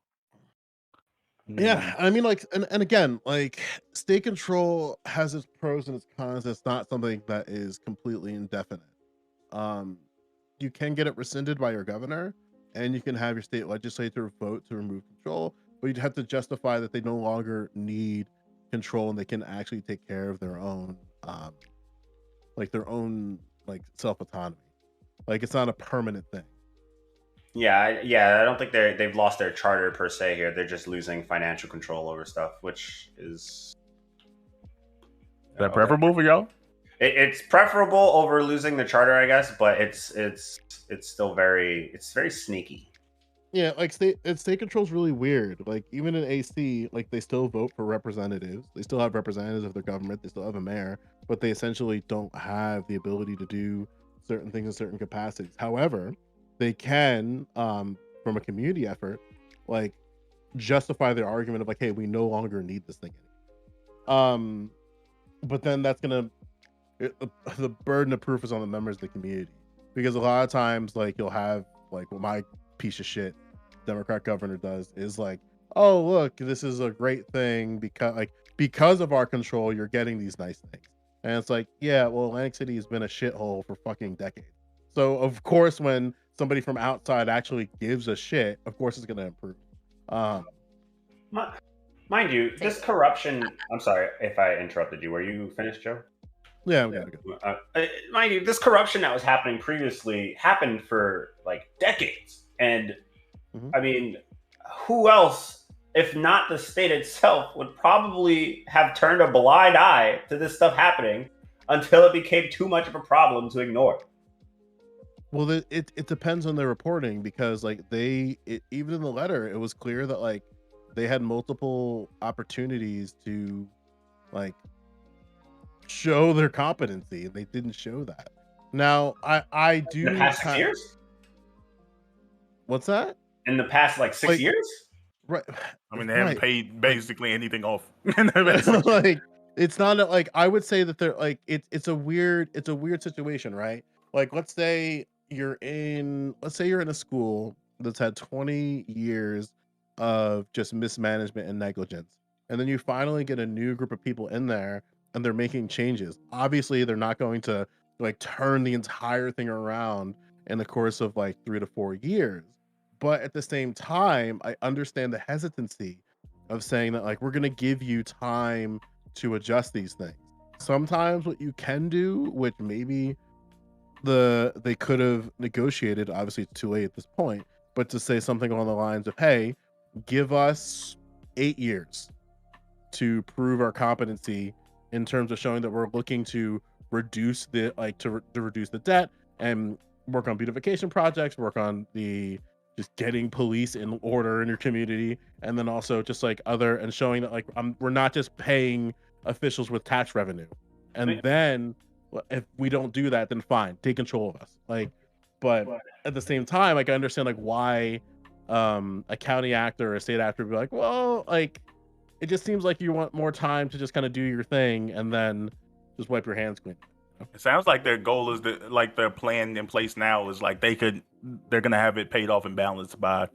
Yeah, I mean, like, and again, like, state control has its pros and its cons. It's not something that is completely indefinite. You can get it rescinded by your governor, and you can have your state legislature vote to remove control, but you'd have to justify that they no longer need control and they can actually take care of their own, like self autonomy. Like, it's not a permanent thing. Yeah, I don't think they've lost their charter per se here. They're just losing financial control over stuff, which is that preferable for y'all? It's preferable over losing the charter, I guess, but it's still very sneaky. Yeah, like state control is really weird. Like even in AC, like they still vote for representatives. They still have representatives of their government. They still have a mayor, but they essentially don't have the ability to do certain things in certain capacities. However, they can, from a community effort, like justify their argument of like, hey, we no longer need this thing anymore. But then that's gonna the burden of proof is on the members of the community, because a lot of times, like you'll have like what my piece of shit Democrat governor does is like, oh look, this is a great thing because of our control, you're getting these nice things, and it's like, yeah, well, Atlantic City has been a shithole for fucking decades. So of course, when somebody from outside actually gives a shit, of course it's gonna improve. Mind you, this corruption. I'm sorry if I interrupted you. Were you finished, Joe? Yeah, we gotta go. Mind you, this corruption that was happening previously happened for like decades, and I mean, who else, if not the state itself, would probably have turned a blind eye to this stuff happening until it became too much of a problem to ignore? Well, it depends on their reporting, because like even in the letter, it was clear that like they had multiple opportunities to like show their competency, and they didn't show that. Now, I do. In the past 6 years? What's that? In the past, like 6 years? Right. I mean, they haven't paid basically anything off. Like, it's not like, I would say that they're like, it's a weird situation, right? Like, let's say you're in a school that's had 20 years of just mismanagement and negligence, and then you finally get a new group of people in there and they're making changes. Obviously, they're not going to like turn the entire thing around in the course of like 3 to 4 years. But at the same time, I understand the hesitancy of saying that like, we're going to give you time to adjust these things. Sometimes what you can do, which maybe they could have negotiated, obviously it's too late at this point, but to say something along the lines of, hey, give us 8 years to prove our competency in terms of showing that we're looking to reduce the reduce the debt and work on beautification projects, work on just getting police in order in your community, and then also just like and showing that like we're not just paying officials with tax revenue. And then if we don't do that, then fine, take control of us. Like, but at the same time, like I understand like why a county actor or a state actor would be like, well, like, it just seems like you want more time to just kind of do your thing and then just wipe your hands clean. It sounds like their goal is that, like, their plan in place now is like they're gonna have it paid off and balanced by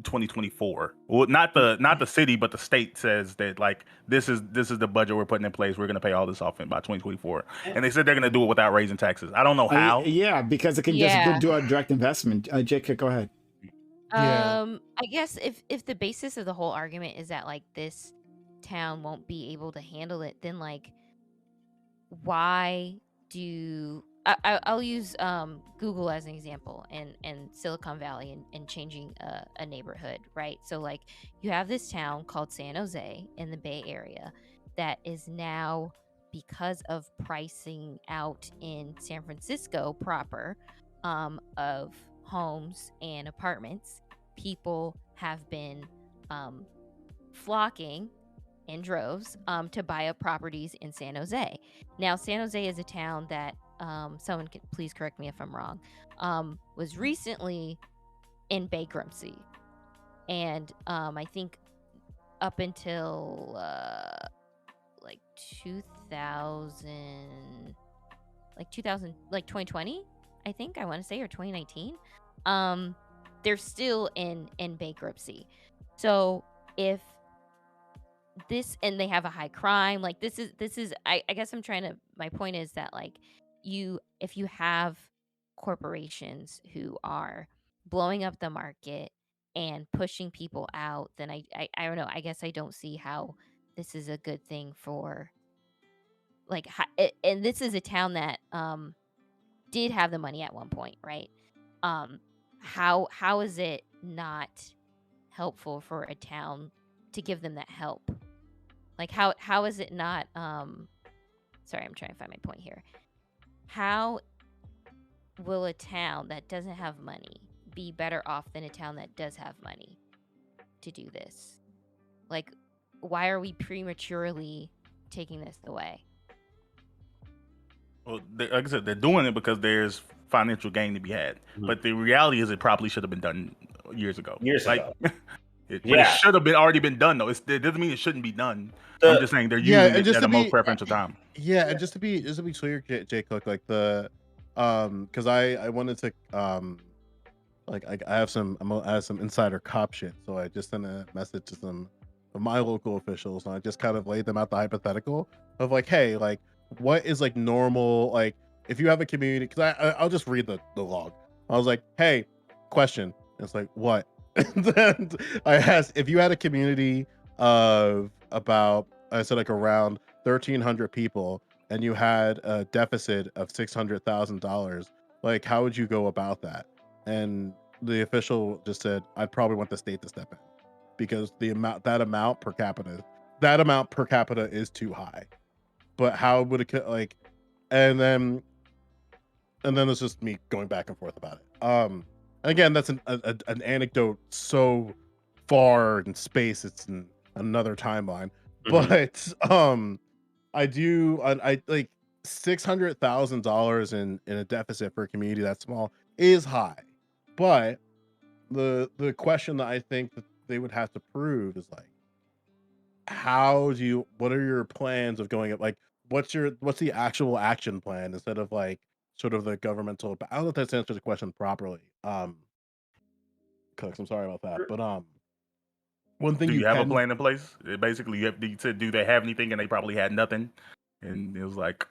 2024. Well, not the city, but the state says that, like, this is the budget we're putting in place. We're gonna pay all this off in by 2024, and they said they're gonna do it without raising taxes. I don't know how. Yeah, because it can just Yeah. do a direct investment. Jake, go ahead. Yeah. I guess if the basis of the whole argument is that like this town won't be able to handle it, then like why do I'll use Google as an example and Silicon Valley and changing a neighborhood, right? So like you have this town called San Jose in the Bay Area that is now, because of pricing out in San Francisco proper of homes and apartments, people have been flocking in droves to buy up properties in San Jose. Now, San Jose is a town that someone can please correct me if I'm wrong, was recently in bankruptcy, and I think up until like 2020, I think I want to say, or 2019. They're still in bankruptcy. So if this, and they have a high crime, like this is I guess my point is that like if you have corporations who are blowing up the market and pushing people out, then I don't know, I guess I don't see how this is a good thing for like and this is a town that did have the money at one point, right? How is it not helpful for a town to give them that help? Like how is it not sorry, I'm trying to find my point here. How will a town that doesn't have money be better off than a town that does have money to do this? Like, why are we prematurely taking this away? Well, like I said, they're doing it because there's financial gain to be had. Mhm. But the reality is, it probably should have been done years ago. Ago. It Yeah. should have already been done, though. It doesn't mean it shouldn't be done. The- I'm just saying they're Yeah, using and it just at to the most be- preferential time. Yeah, and just to be clear, Jay Cook, like the because I wanted to like I have some insider cop shit, so I just sent a message to some of my local officials, and I just kind of laid them out the hypothetical of like, hey, like what is like normal, like if you have a community, because I'll just read the log. I was like, hey, question. And it's like, what? And I asked if you had a community of about, I said like around 1,300 people, and you had a deficit of $600,000, like how would you go about that? And the official just said, I'd probably want the state to step in because that amount per capita is too high. But how would it like? And then it's just me going back and forth about it. Again, that's an anecdote so far in space, it's in another timeline. But I like $600,000 in a deficit for a community that small is high. But the question that I think that they would have to prove is like, what are your plans of going up? Like, what's the actual action plan instead of like sort of the governmental? I don't know if that's answered the question properly. Cooks, I'm sorry about that. But one thing Do you have a can- plan in place? Basically, you said, do they have anything? And they probably had nothing. And it was like,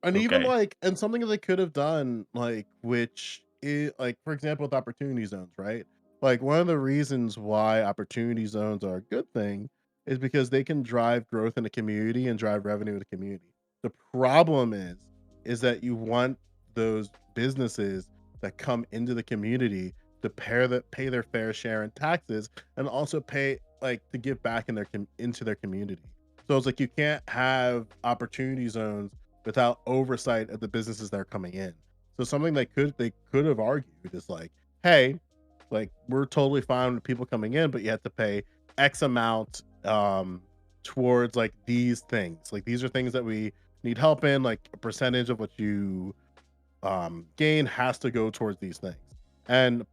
and even okay. like, and something that they could have done, like, which is like, for example, with opportunity zones, right? Like one of the reasons why opportunity zones are a good thing is because they can drive growth in the community and drive revenue in the community. The problem is that you want those businesses that come into the community to pay their fair share in taxes and also pay like to give back into their community. So it's like you can't have opportunity zones without oversight of the businesses that are coming in. So something they could have argued is like, hey, like we're totally fine with people coming in, but you have to pay X amount towards like these things. Like these are things that we need help in, like a percentage of what you gain has to go towards these things. And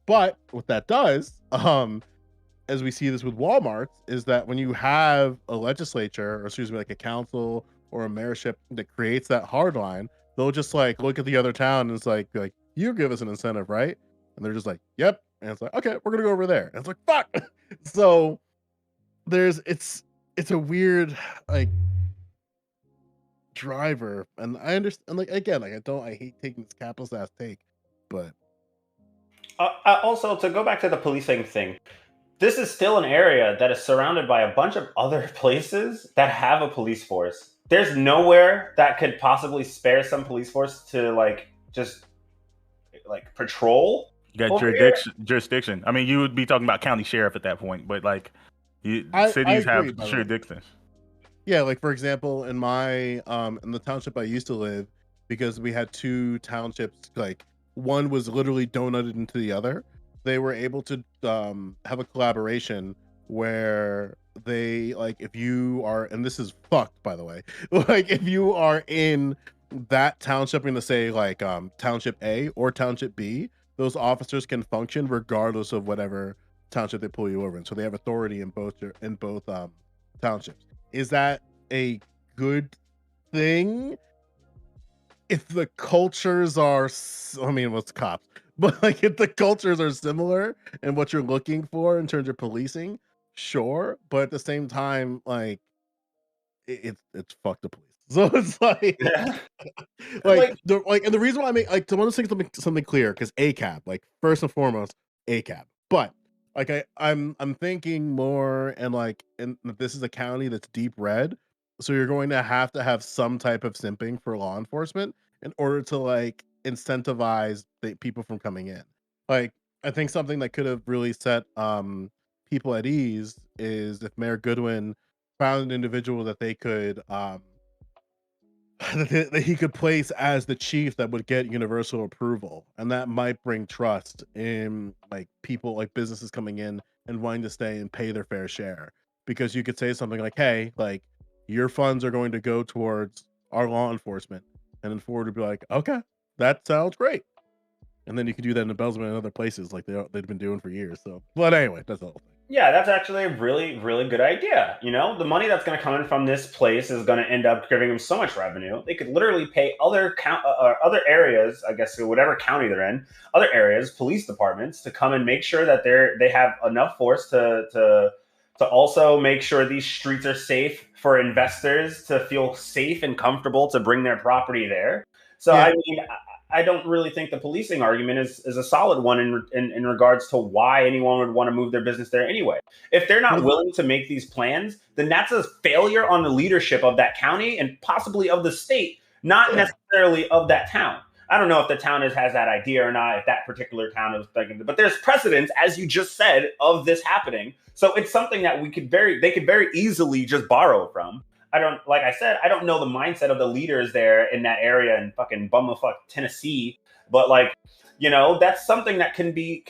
But what that does, as we see this with Walmart, is that when you have a legislature, or excuse me, like a council or a mayorship that creates that hard line, they'll just like look at the other town and it's like, you give us an incentive, right? And they're just like, yep. And it's like, okay, we're gonna go over there. And it's like, fuck. So it's a weird like driver, and I understand. Like again, like I hate taking this capitalist ass take, but Also, to go back to the policing thing, this is still an area that is surrounded by a bunch of other places that have a police force. There's nowhere that could possibly spare some police force to like just like patrol. You got over here. jurisdiction. I mean, you would be talking about county sheriff at that point, but like, I cities agree, have by the way. jurisdictions. yeah, like for example, in my in the township I used to live, because we had two townships, like one was literally donuted into the other. They were able to have a collaboration where they like if you are, and this is fucked by the way, like if you are in that township, I'm gonna say like township A or township B, those officers can function regardless of whatever township they pull you over in. So they have authority in both townships. Is that a good thing? If the cultures are, I mean, what's cops, but like if the cultures are similar and what you're looking for in terms of policing, sure. But at the same time, like it's fuck the police. So it's like, Like, and the reason why I make like I want to say something clear, because ACAB, like first and foremost, ACAB. But like I'm thinking more, and like, and this is a county that's deep red, so you're going to have some type of simping for law enforcement in order to like incentivize the people from coming in. Like I think something that could have really set people at ease is if Mayor Goodwin found an individual that they could that he could place as the chief that would get universal approval, and that might bring trust in like people, like businesses coming in and wanting to stay and pay their fair share, because you could say something like, hey, like your funds are going to go towards our law enforcement, and then Ford would be like, okay, that sounds great. And then you can do that in Belgium and other places like they've been doing for years. So but anyway, that's the whole thing. yeah, that's actually a really, really good idea. You know, the money that's going to come in from this place is going to end up giving them so much revenue. They could literally pay other areas, I guess, whatever county they're in, other areas, police departments to come and make sure that they have enough force to also make sure these streets are safe for investors to feel safe and comfortable to bring their property there. So Yeah. I mean, I don't really think the policing argument is a solid one in regards to why anyone would want to move their business there anyway. If they're not willing to make these plans, then that's a failure on the leadership of that county and possibly of the state, not necessarily of that town. I don't know if the town has that idea or not, if that particular town is thinking, but there's precedence, as you just said, of this happening. So it's something that they could very easily just borrow from. Like I said, I don't know the mindset of the leaders there in that area in fucking bumfuck Tennessee, but like, you know, that's something that can be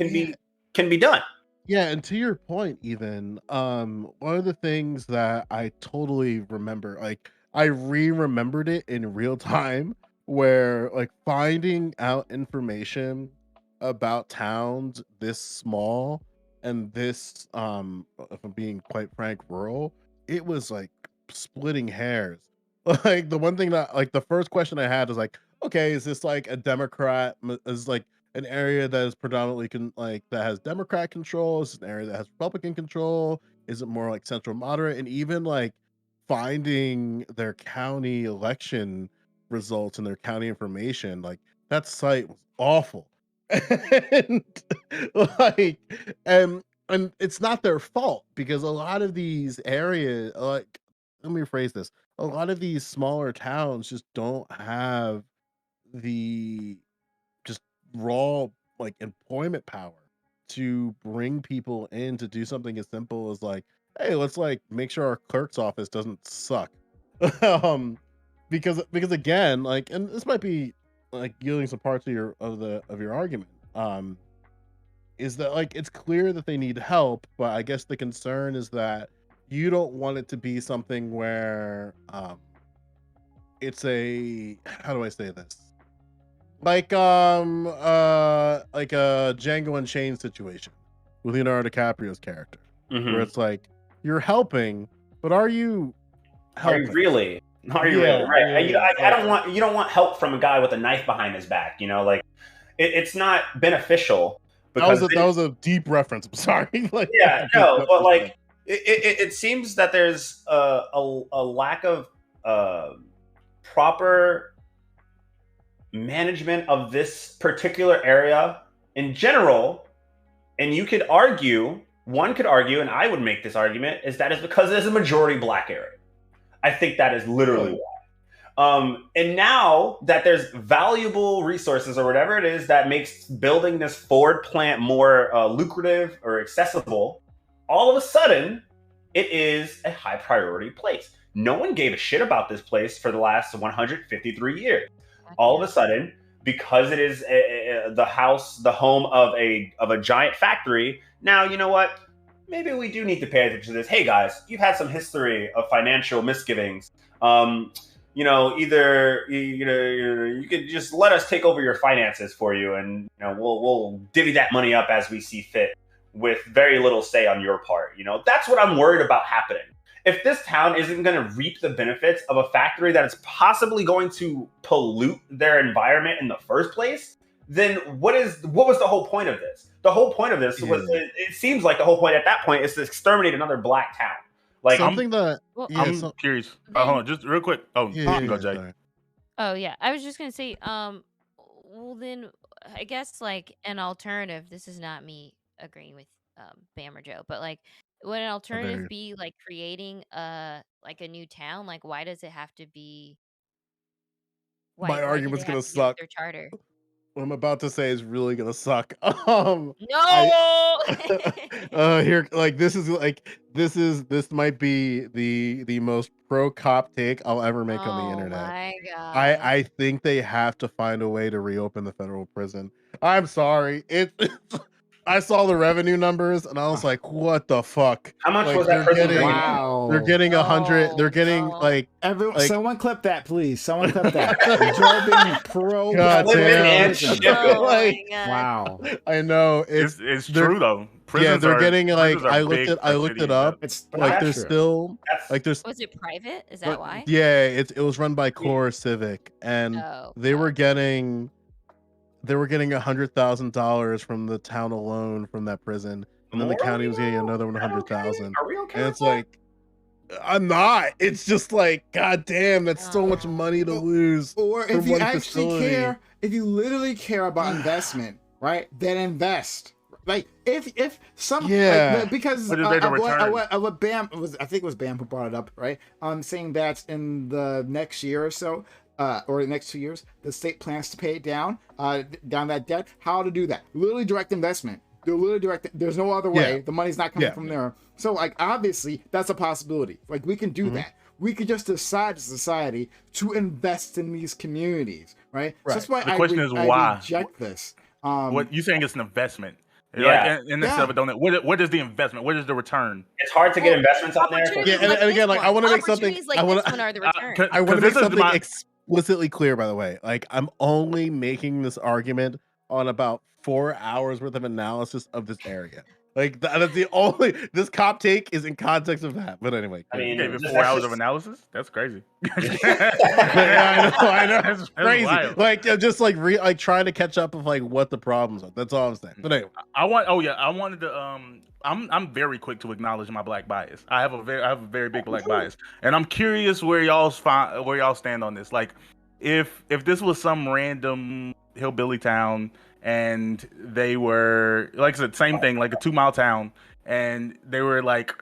done. Yeah, and to your point, even one of the things that I totally remember, like I remembered it in real time, where like finding out information about towns this small and this if I'm being quite frank, rural, it was like splitting hairs. Like the one thing that like the first question I had is like, okay, is this like a Democrat? Is like an area that is predominantly like that has Democrat control? Is it an area that has Republican control? Is it more like central moderate? And even like finding their county election results and their county information, like that site was awful. And like and it's not their fault, because a lot of these areas, like let me rephrase this, a lot of these smaller towns just don't have the just raw like employment power to bring people in to do something as simple as like, hey, let's like make sure our clerk's office doesn't suck. um because again, like, and this might be like yielding some parts of your argument, is that like it's clear that they need help, but I guess the concern is that you don't want it to be something where it's a, how do I say this, like a Django Unchained situation with Leonardo DiCaprio's character, where it's like you're helping, but are you helping? Are you really? Are you really? Right. You don't want help from a guy with a knife behind his back. Like it's not beneficial. Because that was a deep reference. I'm sorry. Like, yeah, no, but like it seems that there's a lack of proper management of this particular area in general, and one could argue, and I would make this argument, is that it's because there's a majority black area. I think that is literally why. And now that there's valuable resources or whatever it is that makes building this Ford plant more lucrative or accessible, all of a sudden, it is a high priority place. No one gave a shit about this place for the last 153 years. All of a sudden, because it is the home of a giant factory, now you know what? Maybe we do need to pay attention to this. Hey guys, you've had some history of financial misgivings. Either you could just let us take over your finances for you, and we'll divvy that money up as we see fit, with very little say on your part. That's what I'm worried about happening. If this town isn't going to reap the benefits of a factory that is possibly going to pollute their environment in the first place, then what was the whole point of this? The whole point of this was, it seems like the whole point at that point is to exterminate another black town. Like I'm curious. Hold on, just real quick. Oh, you can go, Jay. Sorry. Oh yeah, I was just gonna say, well then, I guess like an alternative. This is not me agreeing with Bam or Joe, but like, would an alternative be like creating like a new town? Like, why does it have to be? My argument's gonna to suck. their charter. What I'm about to say is really gonna suck. No. Here, like this might be the most pro cop take I'll ever make on the internet. Oh my god. I think they have to find a way to reopen the federal prison. I'm sorry. I saw the revenue numbers and I was like, what the fuck? How much like, was that prison? Wow. They're getting 100. They're getting like everyone. Someone clip that, please. Someone clip that. Joe being pro. God damn. Wow. I know it's true though. Prisons they're getting like I looked it up. It's like there's still like there's. Was it private? Is that why? Yeah, it was run by Core Civic, and they were getting $100,000 from the town alone from that prison, and then the county was getting another 100,000. Are we okay? And it's like, I'm not. It's just like, god damn, that's so much money to lose. Or if you actually care, if you literally care about investment, right? Then invest. Like if some because what Bam was, I think it was Bam who brought it up, right? Saying that in the next year or so, or the next 2 years, the state plans to pay it down that debt. How to do that? Literally direct investment. There's no other way. The money's not coming from there. So like obviously that's a possibility. Like we can do that. We could just decide as a society to invest in these communities, right? So that's why the question is why reject this. What you saying? It's an investment. Yeah. Like, in this stuff, what is the investment? What is the return? It's hard to get investments up there. Yeah, and again, like I want to make something. Like this one are the return. I want to make something explicitly clear. By the way, like I'm only making this argument on about 4 hours worth of analysis of this area. Like that's the only. This cop take is in context of that. But anyway, I mean, you gave it 4 hours of analysis. That's crazy. I know. That's crazy. Wild. Like just like trying to catch up of like what the problems are. That's all I'm saying. But anyway, I wanted to. I'm very quick to acknowledge my black bias. I have a very big black bias, and I'm curious where y'all stand on this. Like, if this was some random hillbilly town, and they were, like I said, same thing, like a 2 mile town, and they were like,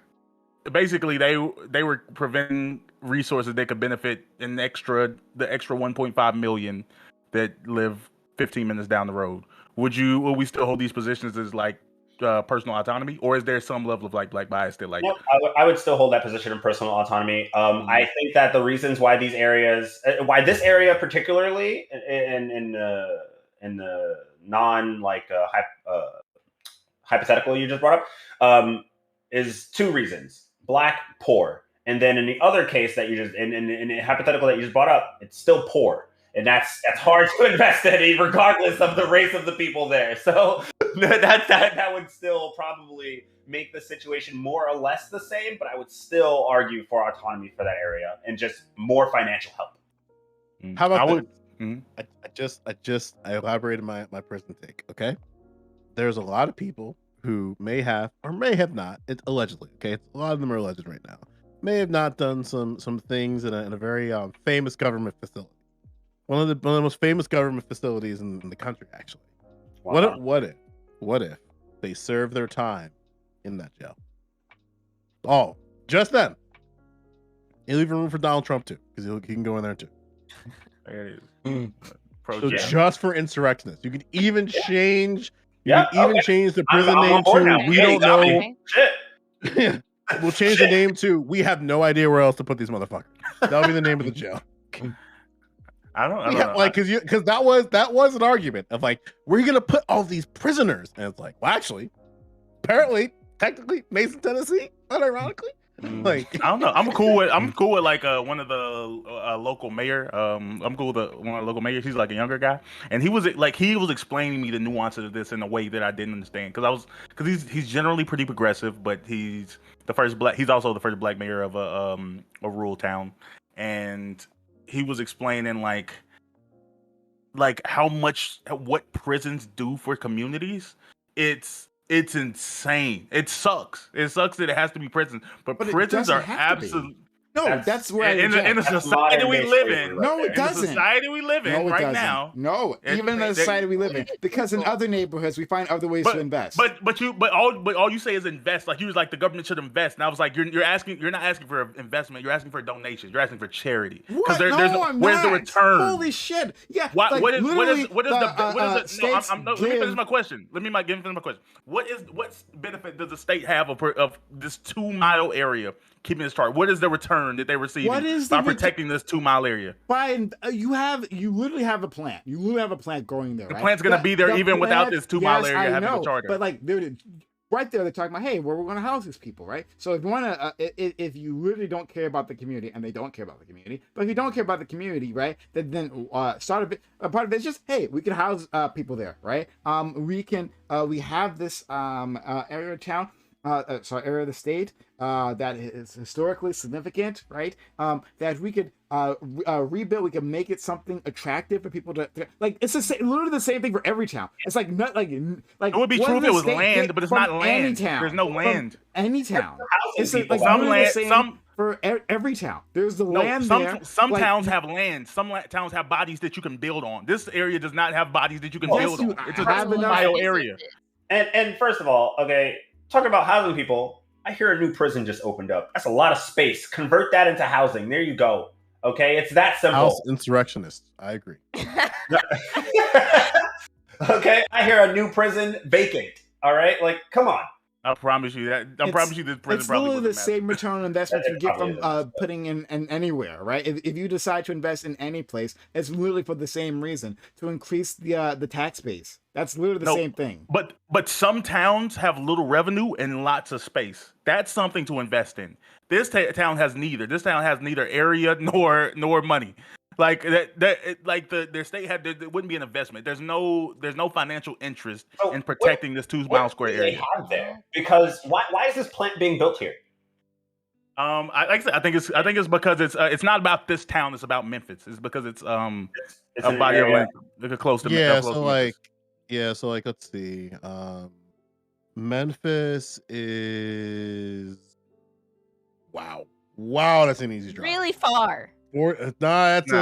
basically they were preventing resources that could benefit the extra 1.5 million that live 15 minutes down the road. Will we still hold these positions as like personal autonomy, or is there some level of like black bias still? Like, no, I would still hold that position of personal autonomy. I think that the reasons why these areas, why this area particularly, in the non hypothetical you just brought up, is 2 reasons: black, poor, and then in the other case that you just in the hypothetical that you just brought up, it's still poor. and that's hard to invest in, regardless of the race of the people there. So that would still probably make the situation more or less the same, but I would still argue for autonomy for that area and just more financial help. How about I would. I elaborated my prison take. Okay, there's a lot of people who may have or may have not. It's allegedly, okay. A lot of them are alleged right now. May have not done some things in a very famous government facility. One of the most famous government facilities in the country, actually. Wow. What if they serve their time in that jail? Oh, just then. You leave room for Donald Trump too, because he can go in there too. There it is. So just for insurrectionists, you can even change. Yeah, Change the prison I'm name on board now. to. We Yeah, don't you got know. me. Shit. We'll change the name to. We have no idea where else to put these motherfuckers. That'll be the name of the jail. I don't know. Like, because that was an argument of like, where are you gonna put all these prisoners? And it's like, well, actually, apparently, technically, Mason, Tennessee, unironically. Like, I don't know. I'm cool with like one of the local mayor. I'm cool with one of the local mayors. He's like a younger guy, and he was explaining me the nuances of this in a way that I didn't understand because he's generally pretty progressive, but he's also the first black mayor of a rural town, and he was explaining like what prisons do for communities. It's insane. It sucks. It sucks that it has to be prison, but prisons are absolutely. No, that's where in the society we live in. No, it doesn't. In the society we live in right now. No, even in the society we live in, because in other neighborhoods we find other ways to invest. But all you say is invest. Like you was like the government should invest, and I was like you're not asking for investment. You're asking for donations. You're asking for charity. What? Where's the return? Holy shit! Yeah. What is let me finish my question. Let me finish my question. What benefit does the state have of this 2-mile area keeping this chart? What is the return that they receive by protecting this 2-mile area? Fine, you literally have a plant. You literally have a plant growing there. The plant's gonna be there even without this 2-mile area having a charter. But like, right there, they're talking about, hey, where we're going to house these people, right? So if you want to, if you literally don't care about the community, and they don't care about the community, but if you don't care about the community, right, then start a part of it is just, hey, we can house people there, right? We have this area of town. Area of the state that is historically significant, right? That we could rebuild, we can make it something attractive for people to like. It's literally the same thing for every town. It's like not like it would be true if it was land, but it's not land. There's no land. Any town. It's like some land. For every town, there's the land there. Some towns have land. Some towns have bodies that you can build on. This area does not have bodies that you can build on. It's a 2-mile area. And first of all, okay. Talking about housing people, I hear a new prison just opened up. That's a lot of space. Convert that into housing. There you go. Okay, it's that simple. House insurrectionists. I agree. Okay, I hear a new prison vacant. All right, like, come on. I promise you that. I promise you this prison it's probably literally the same return on investment you get from putting in anywhere, right? If you decide to invest in any place, it's literally for the same reason, to increase the tax base. That's literally the same thing. But some towns have little revenue and lots of space. That's something to invest in. This town has neither. This town has neither area nor money. Like their state had, there wouldn't be an investment. There's no financial interest in protecting this 2-mile square area. They have there? Because why is this plant being built here? I think it's because it's not about this town. It's about Memphis. It's because it's a body of land close to Memphis. So let's see. Memphis is wow. That's an easy drive. Really far. That's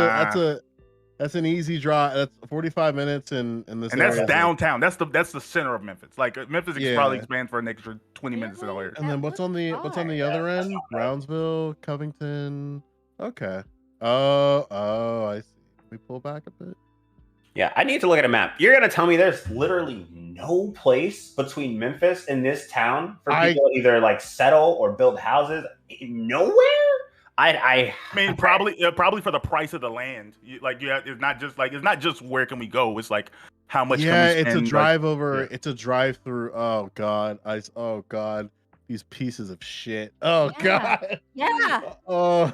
an easy drive. That's 45 minutes in this. And that's downtown. That's the center of Memphis. Like Memphis can probably expand for an extra 20 minutes in the area. And then what's on the other end? Brownsville, Covington. Okay. Oh, I see. Can we pull back a bit? Yeah, I need to look at a map. You're gonna tell me there's literally no place between Memphis and this town for people to either like settle or build houses? Nowhere? I mean, probably for the price of the land. It's not just where can we go. It's like how much. Yeah, can we spend? It's a drive over. Yeah. It's a drive through. Oh God, these pieces of shit. Oh God. Yeah. Oh,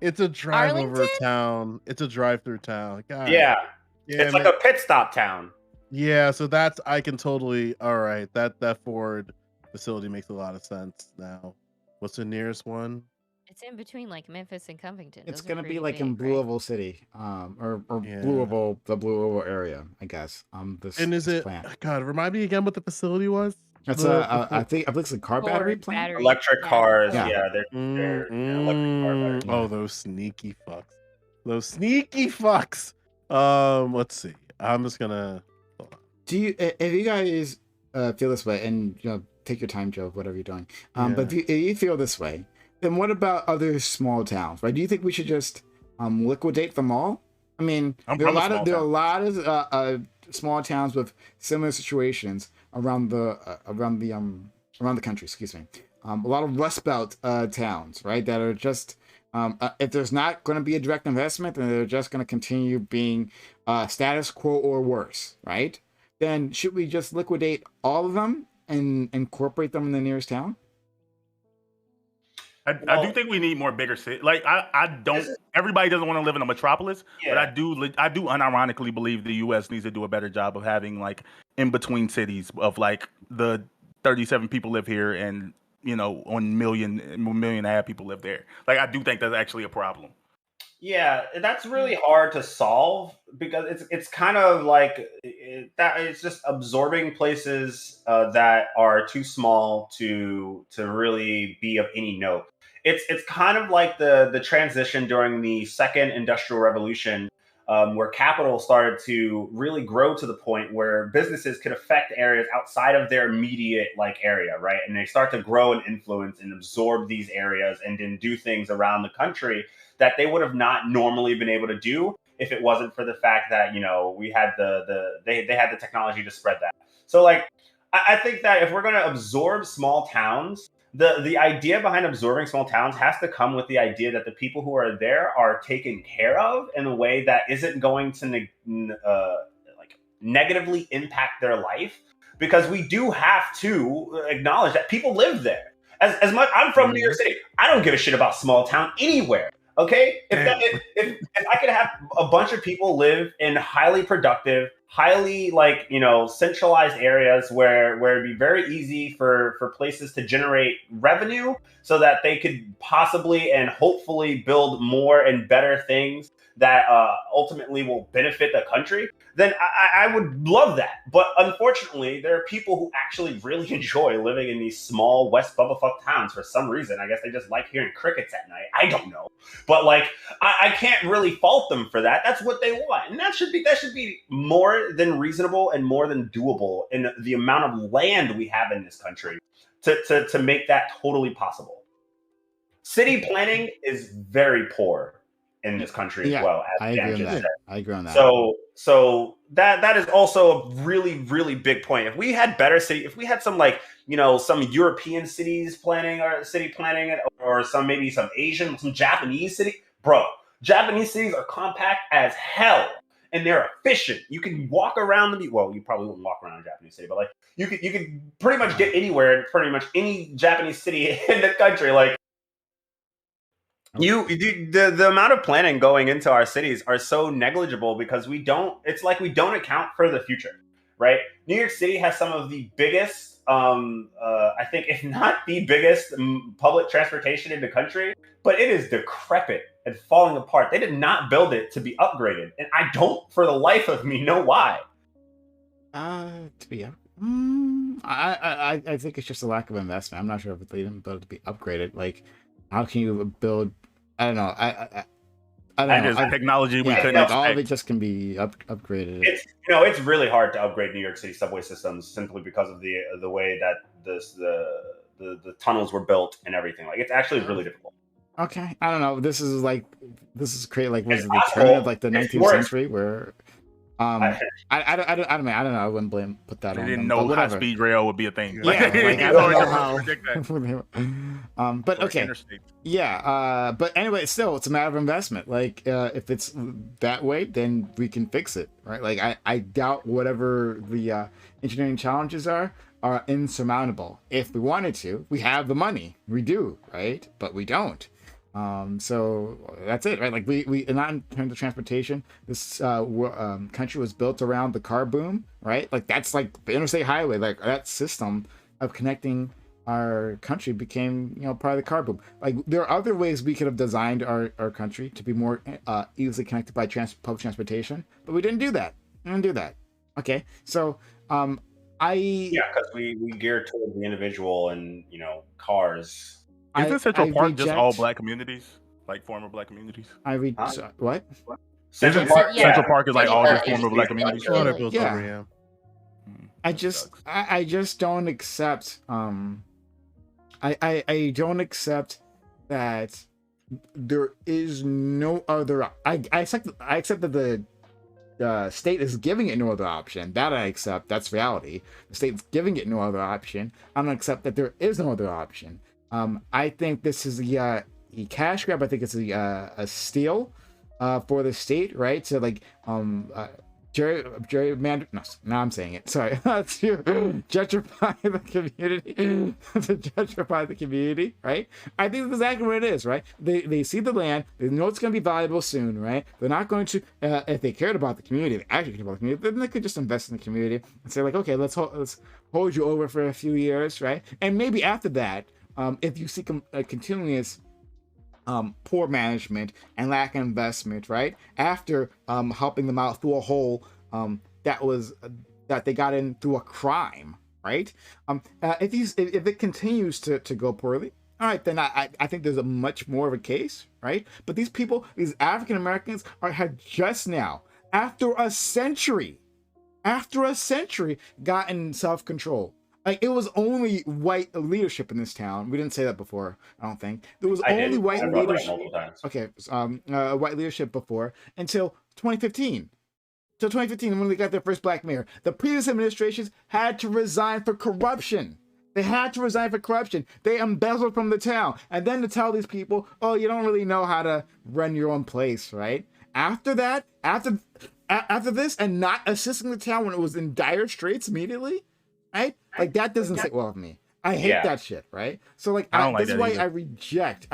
It's a drive over Arlington? town. It's a drive-through town. God, Yeah, damn it's like it. a pit stop town. Yeah, so that's I can totally all right. That Ford facility makes a lot of sense now. What's the nearest one? It's in between like Memphis and Covington. It's Those are gonna be pretty like big, in right? Blue Oval City, or Yeah. Blue Oval, the Blue Oval area, I guess. This And is this it plant. God, remind me again what the facility was? That's The I think it's a car battery Ford plant. battery. Electric Yeah. cars, Yeah. yeah, they're electric car batteries. Yeah. Oh, those sneaky fucks. Those sneaky fucks. Let's see. I'm just gonna Do you, if you guys feel this way, and take your time, Joe, whatever you're doing. But if you feel this way, then what about other small towns? Right? Do you think we should just liquidate them all? I mean, there are a lot of small towns with similar situations around the country. Excuse me. A lot of Rust Belt towns, right? That are just if there's not going to be a direct investment, then they're just going to continue being status quo or worse, right? Then should we just liquidate all of them and incorporate them in the nearest town? I do think we need more bigger cities. Like I don't. Everybody doesn't want to live in a metropolis, but I do unironically believe the U.S. needs to do a better job of having like in between cities of like the 37 people live here and 1 million and a half people live there. Like I do think that's actually a problem. Yeah, that's really hard to solve because it's kind of like that. It's just absorbing places that are too small to really be of any note. It's kind of like the transition during the second industrial revolution, where capital started to really grow to the point where businesses could affect areas outside of their immediate area, right? And they start to grow and influence and absorb these areas and then do things around the country that they would have not normally been able to do if it wasn't for the fact that we had they had the technology to spread that. So I think that if we're going to absorb small towns, the idea behind absorbing small towns has to come with the idea that the people who are there are taken care of in a way that isn't going to negatively impact their life, because we do have to acknowledge that people live there. As much, I'm from New York City. I don't give a shit about small town anywhere. Okay, if I could have a bunch of people live in highly productive, highly centralized areas where it'd be very easy for places to generate revenue, so that they could possibly and hopefully build more and better things that ultimately will benefit the country, then I would love that. But unfortunately, there are people who actually really enjoy living in these small West Bubblefuck towns for some reason. I guess they just like hearing crickets at night. I don't know. But I can't really fault them for that. That's what they want. And that should be more than reasonable and more than doable in the amount of land we have in this country to make that totally possible. City planning is very poor in this country as well. I agree on that. So that is also a really, really big point. If we had better city, if we had some some European cities planning or city planning, or some Asian, some Japanese city, bro. Japanese cities are compact as hell and they're efficient. You can walk around you probably wouldn't walk around a Japanese city, but you could pretty much get anywhere in pretty much any Japanese city in the country. The amount of planning going into our cities are so negligible because we don't account for the future, right? New York City has some of the biggest, I think, if not the biggest public transportation in the country, but it is decrepit and falling apart. They did not build it to be upgraded, and I don't, for the life of me, know why. I think it's just a lack of investment. I'm not sure if they didn't build it to be upgraded. How can you build? I don't know. I don't know. Technology we couldn't expect. All of it just can be upgraded. It's really hard to upgrade New York City subway systems simply because of the way that the tunnels were built and everything. It's actually really difficult. Okay, I don't know. This is created was it the turn of the 19th century where I don't know. I wouldn't put that on. They didn't know high speed rail would be a thing. Yeah, I don't know how. But okay. Yeah, but anyway, still, it's a matter of investment. If it's that way, then we can fix it, right? I doubt whatever the engineering challenges are insurmountable. If we wanted to, we have the money. We do, right? But we don't. So that's it, right? Like we not in terms of transportation, this country was built around the car boom, right? Like that's like the interstate highway, like that system of connecting our country became, part of the car boom. Like there are other ways we could have designed our country to be more easily connected by public transportation, but we didn't do that. We didn't do that. Okay, so because we geared toward the individual and cars. Isn't Central Park just all black communities, like former black communities? What? Central Park, Central Park is like all just former black communities. Yeah. I just don't accept. I don't accept that there is no other. I accept that the state is giving it no other option. That I accept. That's reality. The state's giving it no other option. I don't accept that there is no other option. I think this is a cash grab. I think it's a steal for the state, right? So like gerrymander. No, now I'm saying it. Sorry, to gentrify the community. To gentrify the community, right? I think that's exactly what it is, right? They see the land. They know it's going to be valuable soon, right? They're not going to, if they cared about the community, they actually cared about the community, then they could just invest in the community and say like, okay, let's hold you over for a few years, right? And maybe after that. If you see continuous poor management and lack of investment, right? After helping them out through a hole that they got in through a crime, right? If it continues to go poorly, all right, then I think there's a much more of a case, right? But these people, these African Americans, have just now, after a century, gotten self-control. Like it was only white leadership in this town. We didn't say that before. I don't think there was only white leadership. Okay, white leadership before until 2015. Till 2015, when they got their first black mayor, the previous administrations had to resign for corruption. They embezzled from the town, and then to tell these people, "Oh, you don't really know how to run your own place," right? After that, after this, and not assisting the town when it was in dire straits immediately. Right? Like that doesn't sit well with me. I hate that shit, right? So like this is why I reject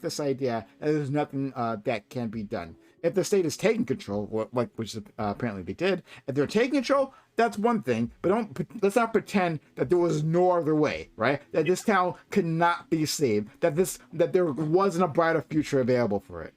this idea that there's nothing that can be done. If the state is taking control, which apparently they did, if they're taking control, that's one thing. But let's not pretend that there was no other way, right? That this town could not be saved. That there wasn't a brighter future available for it.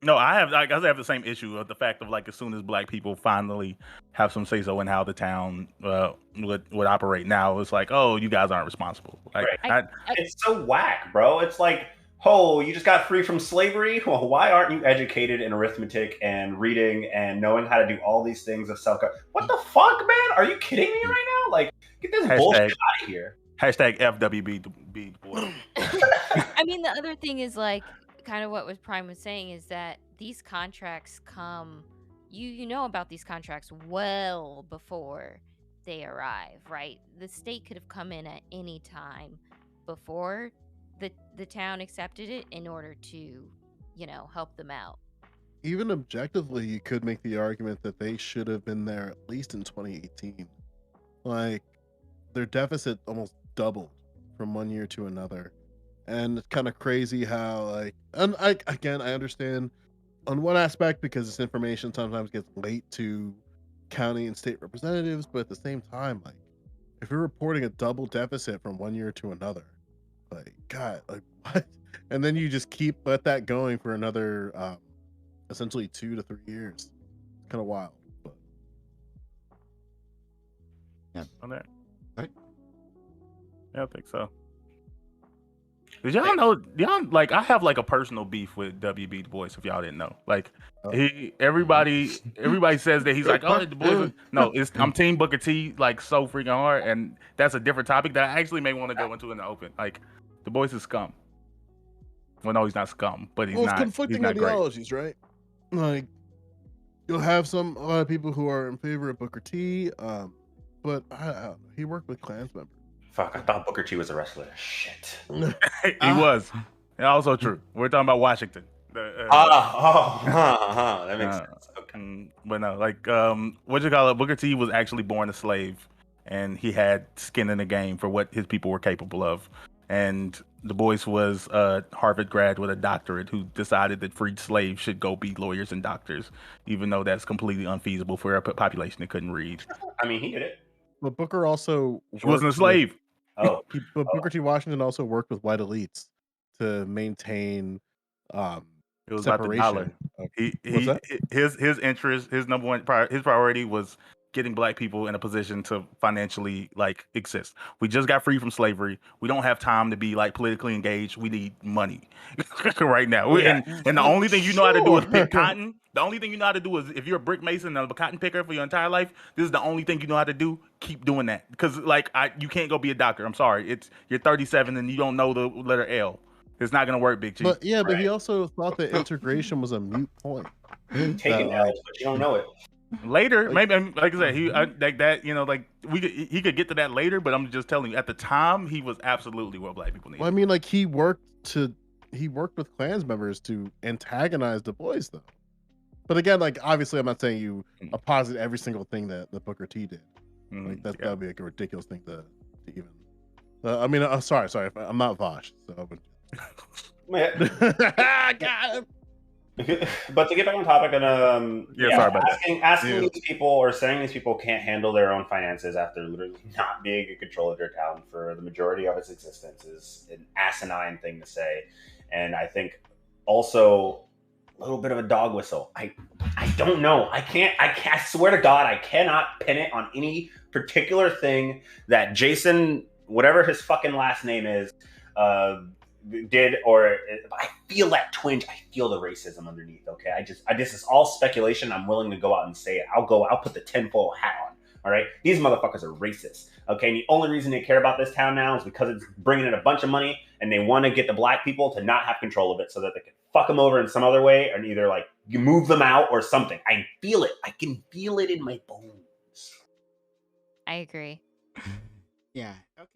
No, I have the same issue of the fact of like as soon as black people finally have some say so in how the town would operate. Now it's like, oh, you guys aren't responsible. Like, right. It's so whack, bro. It's like, oh, you just got free from slavery. Well, why aren't you educated in arithmetic and reading and knowing how to do all these things of self? What the fuck, man? Are you kidding me right now? Like, get this bullshit out of here. Hashtag FWB boy. I mean, the other thing is like. Kind of what Prime was saying is that these contracts come, you know about these contracts well before they arrive, right? The state could have come in at any time before the town accepted it in order to, help them out. Even objectively, you could make the argument that they should have been there at least in 2018. Like, their deficit almost doubled from one year to another. And it's kind of crazy how, and I understand on one aspect because this information sometimes gets late to county and state representatives, but at the same time, like, if you're reporting a double deficit from one year to another, like, God, like, what? And then you just let that going for another, essentially 2 to 3 years. It's kind of wild. But... Yeah. On that. Right? Yeah, I think so. Did y'all know? Like, I have like a personal beef with WB Du Bois. If y'all didn't know, like, everybody says that he's like, oh, the boys. No, I'm Team Booker T, like, so freaking hard, and that's a different topic that I actually may want to go into in the open. Like, Du Bois is scum. Well, no, he's not scum, but he's not. It's conflicting ideologies, right? Like, you'll have a lot of people who are in favor of Booker T, but I don't know, he worked with Klans members. Fuck, I thought Booker T was a wrestler. Shit. He was. And also true. We're talking about Washington. That makes sense. Okay. But no, like, Booker T was actually born a slave, and he had skin in the game for what his people were capable of. and Du Bois was a Harvard grad with a doctorate who decided that freed slaves should go be lawyers and doctors, even though that's completely unfeasible for a population that couldn't read. I mean, he did it. But Booker also He wasn't a worked with- slave. Oh, but Booker T. Washington also worked with white elites to maintain It was about the dollar. What's that? His interest, his number one his priority was getting black people in a position to financially like exist. We just got free from slavery. We don't have time to be like politically engaged. We need money right now. Yeah. And the only thing you know how to do is Sure. pick cotton. The only thing you know how to do is if you're a brick mason and a cotton picker for your entire life, this is the only thing you know how to do. Keep doing that. Because like you can't go be a doctor. I'm sorry. You're 37 and you don't know the letter L. It's not gonna work, Big Chief. But yeah, but he Right. also thought that integration was a moot point. taking That, L's, but you don't know it. Later, Like- maybe like I said, like that. You know, like he could get to that later. But I'm just telling you, at the time, he was absolutely what black people needed. Well, I mean, like he worked with Klans members to antagonize Du Bois, though. But again, like obviously, I'm not saying you opposite every single thing that Booker T did. Like that would be like a ridiculous thing to even. I mean, sorry, I'm not Vosh, so. Got him. But to get back on topic, and sorry about that. asking Yeah. these people or saying these people can't handle their own finances after literally not being in control of their town for the majority of its existence is an asinine thing to say, and I think also a little bit of a dog whistle. I don't know. I swear to God, I cannot pin it on any particular thing that Jason, whatever his fucking last name is, did, or I feel that twinge. I feel the racism underneath. Okay, I just it's all speculation. I'm willing to go out and say it. I'll put the tinfoil hat on. All right, these motherfuckers are racist. Okay, and the only reason they care about this town now is because it's bringing in a bunch of money, and they want to get the black people to not have control of it, so that they can fuck them over in some other way, and either like you move them out or something. I feel it. I can feel it in my bones. I agree. Yeah. Okay.